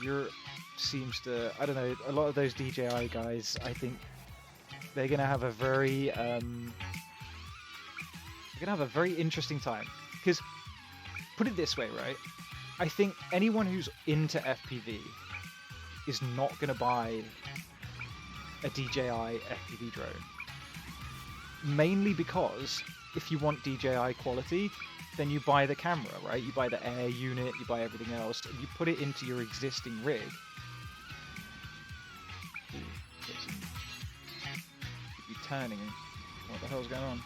Europe seems to, I don't know, a lot of those DJI guys, I think they're gonna have a very interesting time. Because, put it this way, right? I think anyone who's into FPV is not gonna buy a DJI FPV drone. Mainly because if you want DJI quality, then you buy the camera, right? You buy the air unit, you buy everything else, and you put it into your existing rig. Be turning. What the hell's going on?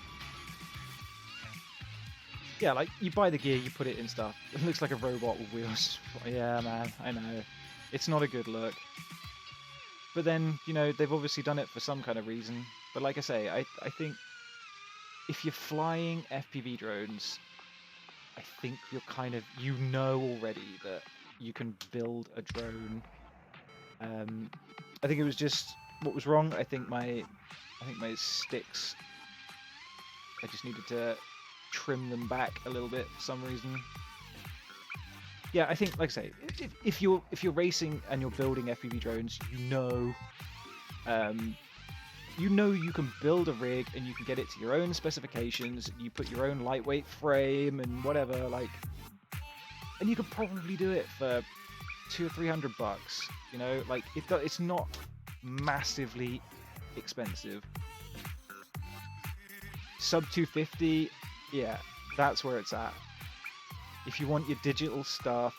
Yeah, like, you buy the gear, you put it in stuff. It looks like a robot with wheels. Yeah, man, I know. It's not a good look. But then, you know, they've obviously done it for some kind of reason. But like I say, I think if you're flying FPV drones, I think you're kind of, you know already that you can build a drone. I think it was just what was wrong. I think my sticks, I just needed to trim them back a little bit for some reason. Yeah, I think, like I say, if you're racing and you're building FPV drones, you know you can build a rig and you can get it to your own specifications. You put your own lightweight frame and whatever, like, and you could probably do it for $200 or $300. You know, like, it's not massively expensive. Sub 250, yeah, that's where it's at. If you want your digital stuff,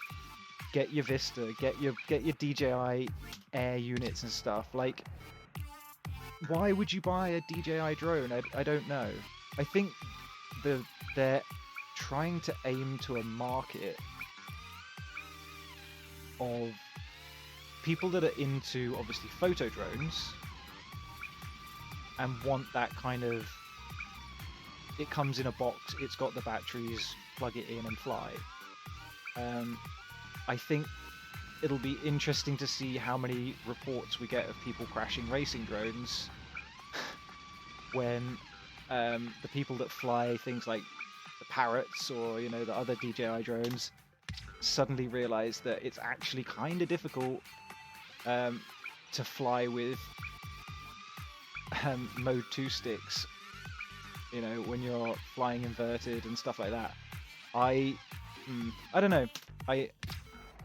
get your Vista, get your DJI air units and stuff. Like, why would you buy a DJI drone? I don't know. I think they're trying to aim to a market of people that are into, obviously, photo drones and want that kind of, it comes in a box, it's got the batteries, plug it in and fly. I think it'll be interesting to see how many reports we get of people crashing racing drones when the people that fly things like the Parrots or, you know, the other DJI drones suddenly realize that it's actually kind of difficult to fly with mode 2 sticks, you know, when you're flying inverted and stuff like that. I don't know.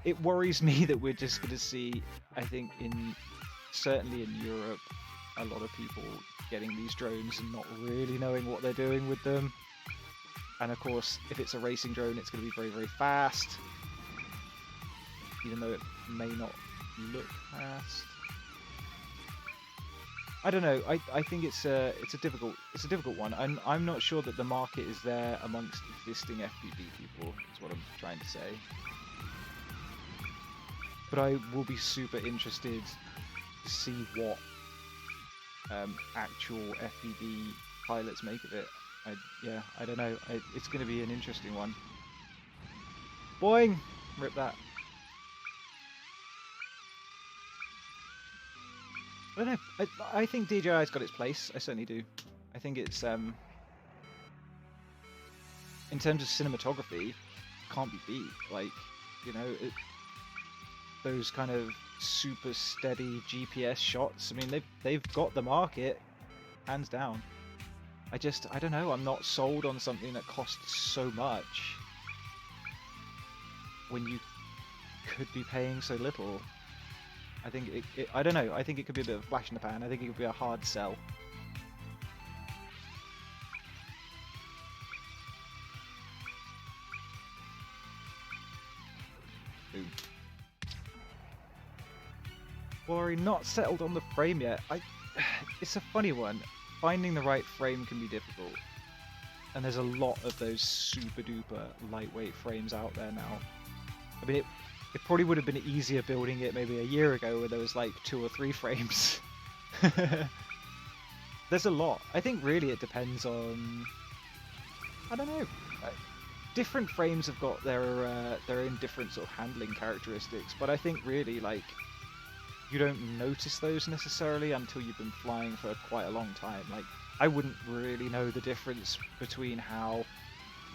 It worries me that we're just going to see, I think, certainly in Europe, a lot of people getting these drones and not really knowing what they're doing with them. And of course, if it's a racing drone, it's going to be very, very fast, even though it may not look fast. I don't know. I think it's a difficult one. I'm not sure that the market is there amongst existing FPV people, is what I'm trying to say. But I will be super interested to see what actual FPV pilots make of it. I don't know. It's going to be an interesting one. Boing! Rip that. I don't know. I think DJI's got its place. I certainly do. I think it's in terms of cinematography, can't be beat. Like, you know, those kind of super steady GPS shots. I mean, they've got the market, hands down. I don't know. I'm not sold on something that costs so much when you could be paying so little. I think I don't know. I think it could be a bit of a flash in the pan. I think it could be a hard sell. Boom. Worry, not settled on the frame yet. It's a funny one. Finding the right frame can be difficult. And there's a lot of those super duper lightweight frames out there now. I mean, it probably would have been easier building it maybe a year ago where there was like 2 or 3 frames. There's a lot. I think really it depends on... I don't know. Different frames have got their own different sort of handling characteristics, but I think really like you don't notice those necessarily until you've been flying for quite a long time. Like I wouldn't really know the difference between how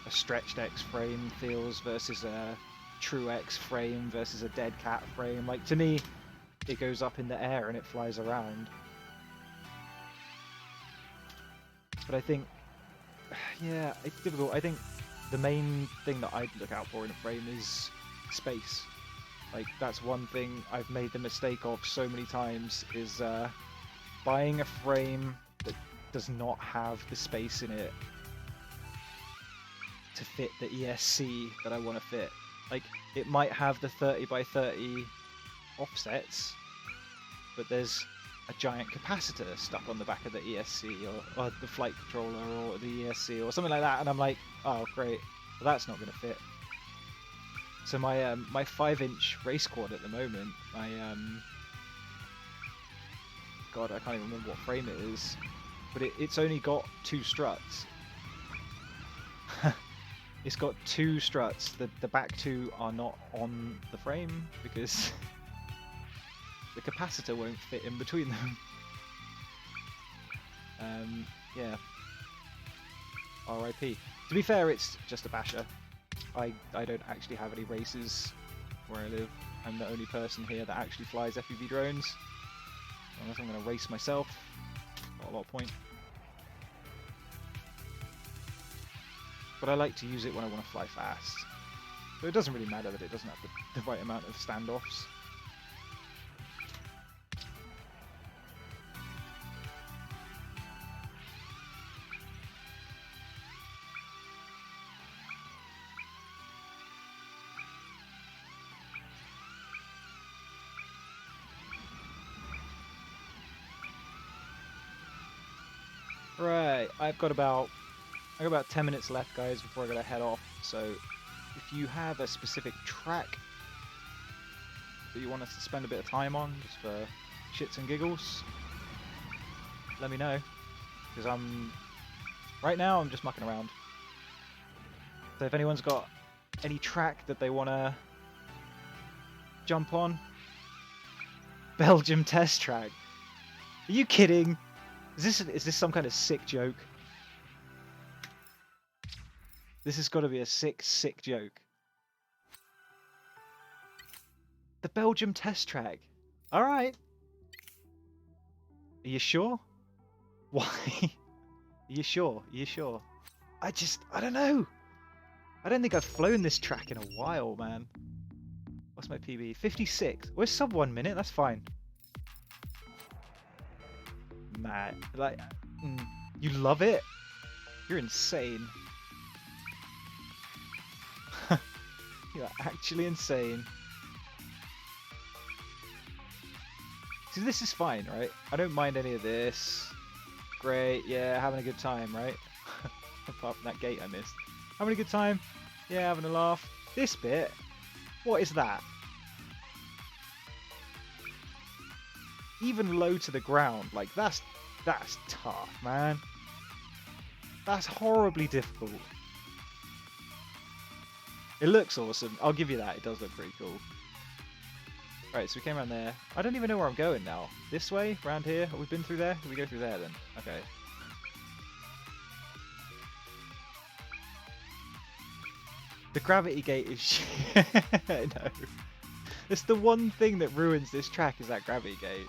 a stretched X frame feels versus a true X frame versus a dead cat frame. Like to me, it goes up in the air and it flies around. But I think, yeah, it's difficult. I think the main thing that I'd look out for in a frame is space. Like that's one thing I've made the mistake of so many times is buying a frame that does not have the space in it to fit the ESC that I want to fit. Like it might have the 30 by 30 offsets, but there's a giant capacitor stuck on the back of the ESC or the flight controller or the ESC or something like that, and I'm like, oh great, well that's not going to fit. So my my 5-inch race quad at the moment, God, I can't even remember what frame it is, but it's only got 2 struts. It's got 2 struts. The back 2 are not on the frame because the capacitor won't fit in between them. Yeah. RIP. To be fair, it's just a basher. I don't actually have any races where I live. I'm the only person here that actually flies FPV drones. Unless I'm going to race myself, not a lot of point. But I like to use it when I want to fly fast. So it doesn't really matter that it doesn't have the right amount of standoffs. Right, I've got about 10 minutes left, guys, before I gotta head off. So if you have a specific track that you want us to spend a bit of time on, just for shits and giggles, let me know. Because right now I'm just mucking around. So if anyone's got any track that they want to jump on, Belgium test track. Are you kidding? Is this some kind of sick joke? This has got to be a sick joke. The Belgium test track. All right. Are you sure? Why? Are you sure? Are you sure? I don't know. I don't think I've flown this track in a while, man. What's my PB? 56. We're sub 1 minute. That's fine. Matt, like, you love it? You're insane. You're actually insane. See, this is fine, right? I don't mind any of this. Great, yeah, having a good time, right? Apart from that gate I missed. Having a good time? Yeah, having a laugh. This bit? What is that? Even low to the ground, like that's tough, man. That's horribly difficult. It looks awesome. I'll give you that. It does look pretty cool. Right, so we came around there. I don't even know where I'm going now. This way? Around here? Have we been through there? Did we go through there then? Okay. The gravity gate is shit. No. It's the one thing that ruins this track is that gravity gate.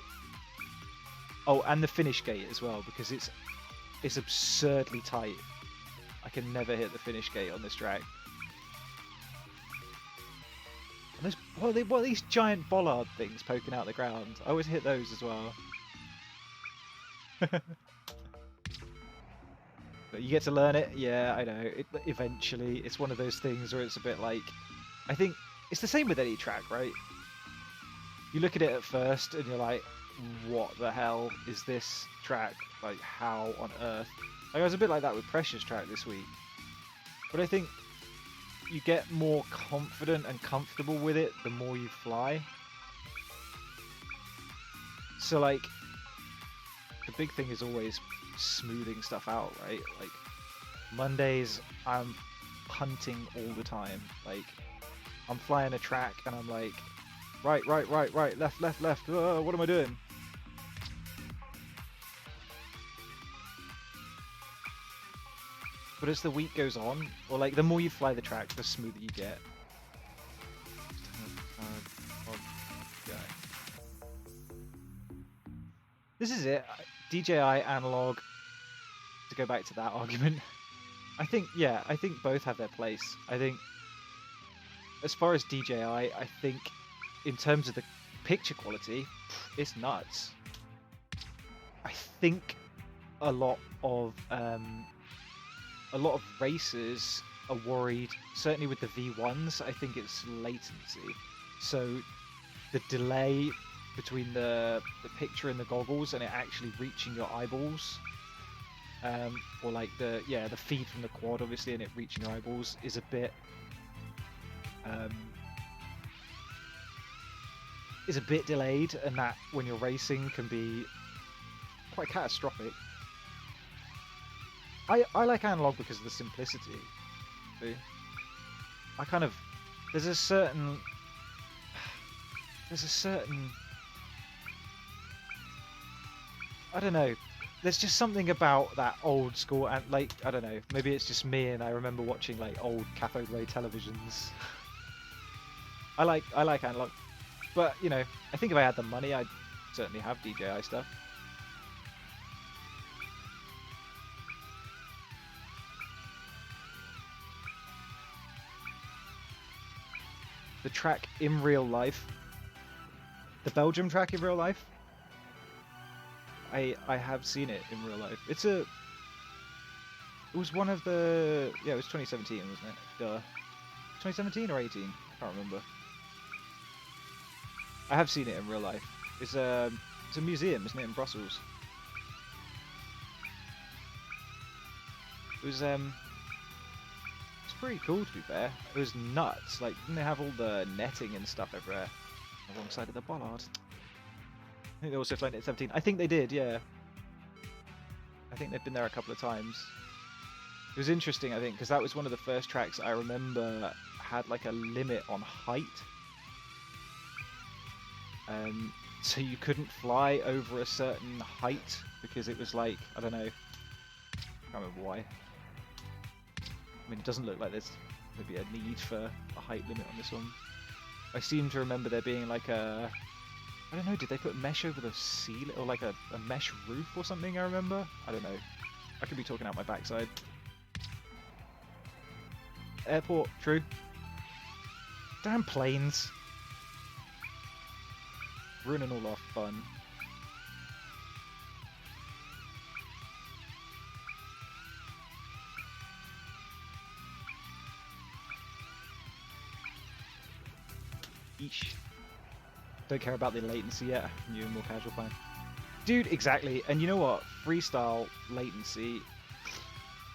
Oh, and the finish gate as well, because it's absurdly tight. I can never hit the finish gate on this track. And there's what are these giant bollard things poking out the ground? I always hit those as well. But you get to learn it. Yeah, I know. Eventually, it's one of those things where it's a bit like, I think it's the same with any track, right? You look at it at first and you're like, what the hell is this track? Like, how on earth? Like, I was a bit like that with Precious Track this week. But I think you get more confident and comfortable with it the more you fly. So, like, the big thing is always smoothing stuff out, right? Like, Mondays, I'm punting all the time. Like, I'm flying a track and I'm like, right, left, what am I doing? But as the week goes on, or like the more you fly the track, the smoother you get. This is it. DJI analog. To go back to that argument, I think both have their place. I think as far as DJI, I think in terms of the picture quality, it's nuts. I think a lot of racers are worried, certainly with the V1s, I think it's latency. So the delay between the picture and the goggles and it actually reaching your eyeballs, or like the feed from the quad obviously and it reaching your eyeballs is a bit delayed, and that when you're racing can be quite catastrophic. I like analog because of the simplicity. See? There's a certain I don't know. There's just something about that old school, and like, I don't know, maybe it's just me and I remember watching like old cathode ray televisions. I like analog, but you know, I think if I had the money, I'd certainly have DJI stuff. The track in real life, the Belgium track in real life, I have seen it in real life. It was one of the, it was 2017, wasn't it? Duh. 2017 or 18? I can't remember. I have seen it in real life. It's a museum, isn't it, in Brussels? It was it's pretty cool, to be fair. It was nuts. Like, didn't they have all the netting and stuff everywhere alongside of the bollard? I think they also flight at 17. I think they did, yeah. I think they've been there a couple of times. It was interesting, I think, because that was one of the first tracks I remember had like a limit on height. So you couldn't fly over a certain height because it was like, I don't know, I can't remember why. I mean, it doesn't look like there's maybe a need for a height limit on this one. I seem to remember there being like a, I don't know, did they put mesh over the ceiling or like a mesh roof or something? I remember. I don't know. I could be talking out my backside. Airport, true. Damn planes. Ruining all our fun. Eesh. Don't care about the latency yet. New and more casual plan. Dude, exactly. And you know what? Freestyle latency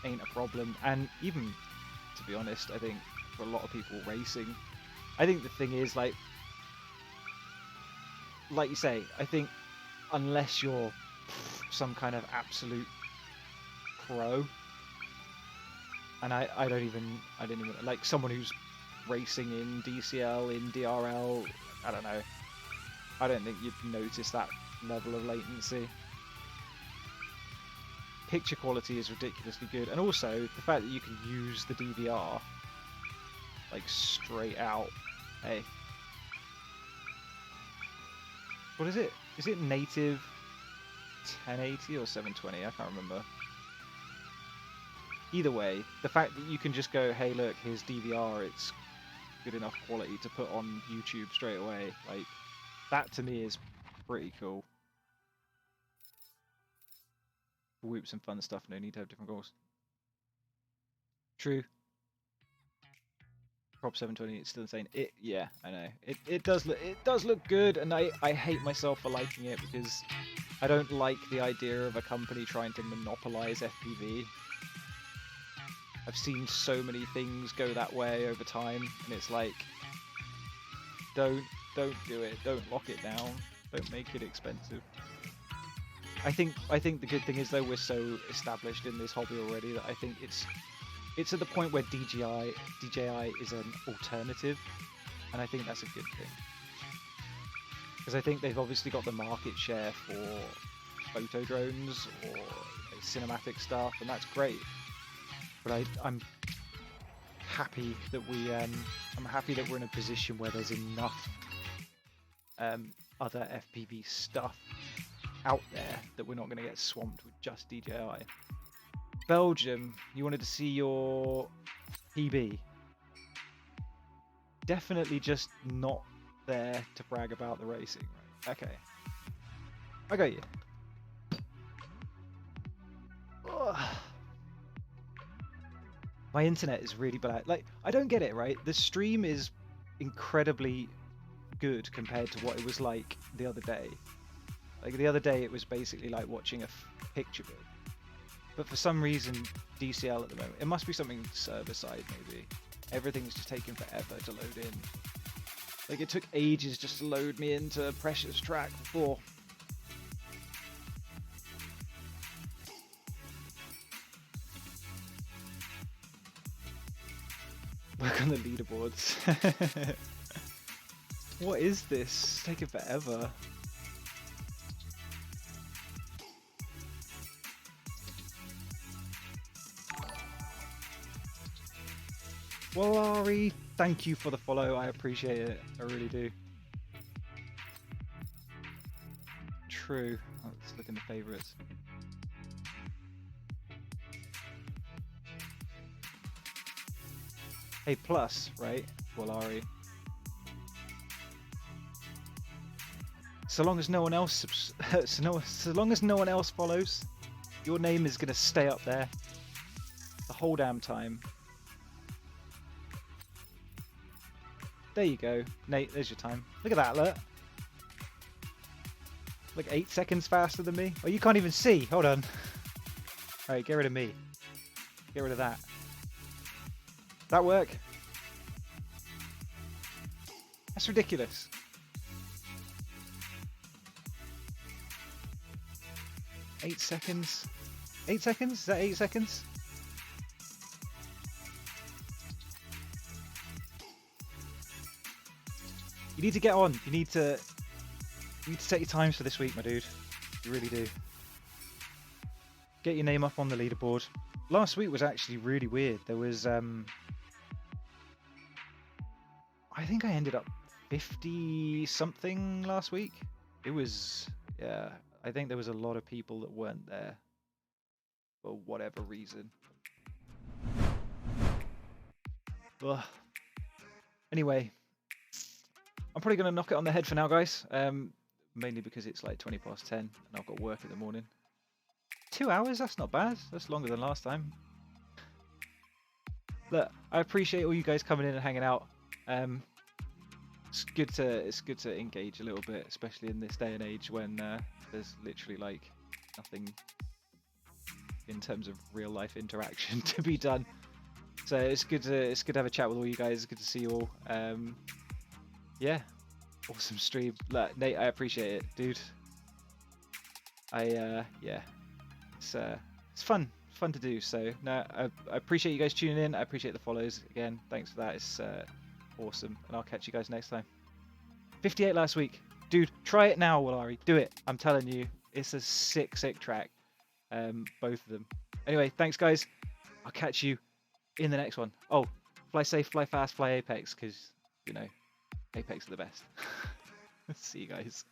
ain't a problem. And even, to be honest, I think for a lot of people racing, I think the thing is, like you say, I think unless you're some kind of absolute pro, and I don't even like someone who's racing in DCL, in DRL, I don't know. I don't think you'd notice that level of latency. Picture quality is ridiculously good, and also the fact that you can use the DVR like straight out. Hey, what is it? Is it native 1080 or 720? I can't remember. Either way, the fact that you can just go, hey look, here's DVR, it's good enough quality to put on YouTube straight away. Like, that to me is pretty cool. Whoop, some fun stuff. No need to have different goals. True. Prop 720. It's still insane. Yeah, I know. It does look good, and I hate myself for liking it because I don't like the idea of a company trying to monopolize FPV. I've seen so many things go that way over time, and it's like, don't do it. Don't lock it down. Don't make it expensive. I think the good thing is though, we're so established in this hobby already that I think it's at the point where DJI is an alternative, and I think that's a good thing. Because I think they've obviously got the market share for photo drones or cinematic stuff, and that's great. But I'm happy that I'm happy that we're in a position where there's enough other FPV stuff out there that we're not going to get swamped with just DJI. Belgium, you wanted to see your PB. Definitely just not there to brag about the racing, right? Okay. I got you. Ugh. My internet is really bad. Like, I don't get it, right? The stream is incredibly good compared to what it was like the other day. Like, the other day it was basically like watching a picture book. But for some reason, DCL at the moment, it must be something server side maybe. Everything's just taking forever to load in. Like, it took ages just to load me into Precious Track before. Work on the leaderboards. What is this? It's taking forever. Well, Ari, thank you for the follow. I appreciate it. I really do. True. Let's look in the favorites. Hey, plus, right? Well, Ari. So long as no one else, so long as no one else follows, your name is gonna stay up there the whole damn time. There you go, Nate. There's your time. Look at that, look. Like 8 seconds faster than me. Oh, you can't even see. Hold on. All right, get rid of me. Get rid of that. That work? That's ridiculous. Eight seconds. 8 seconds? Is that 8 seconds? You need to get on. You need to set your times for this week, my dude. You really do. Get your name up on the leaderboard. Last week was actually really weird. There was I think I ended up 50 something last week. It was, yeah, I think there was a lot of people that weren't there for whatever reason. Ugh. Anyway, I'm probably going to knock it on the head for now, guys. Mainly because it's like 20 past 10 and I've got work in the morning. 2 hours? That's not bad. That's longer than last time. Look, I appreciate all you guys coming in and hanging out. It's good to engage a little bit, especially in this day and age when there's literally like nothing in terms of real life interaction to be done. So it's good to have a chat with all you guys. It's good to see you all. Yeah, awesome stream. Look, Nate, I appreciate it, dude. Yeah, it's fun to do. So no, I appreciate you guys tuning in. I appreciate the follows again. Thanks for that. It's awesome, and I'll catch you guys next time. 58 last week, dude. Try it now, Walari. Do it. I'm telling you, it's a sick track. Both of them. Anyway, thanks guys. I'll catch you in the next one. Oh, fly safe, fly fast, fly Apex, because you know Apex are the best. See you guys.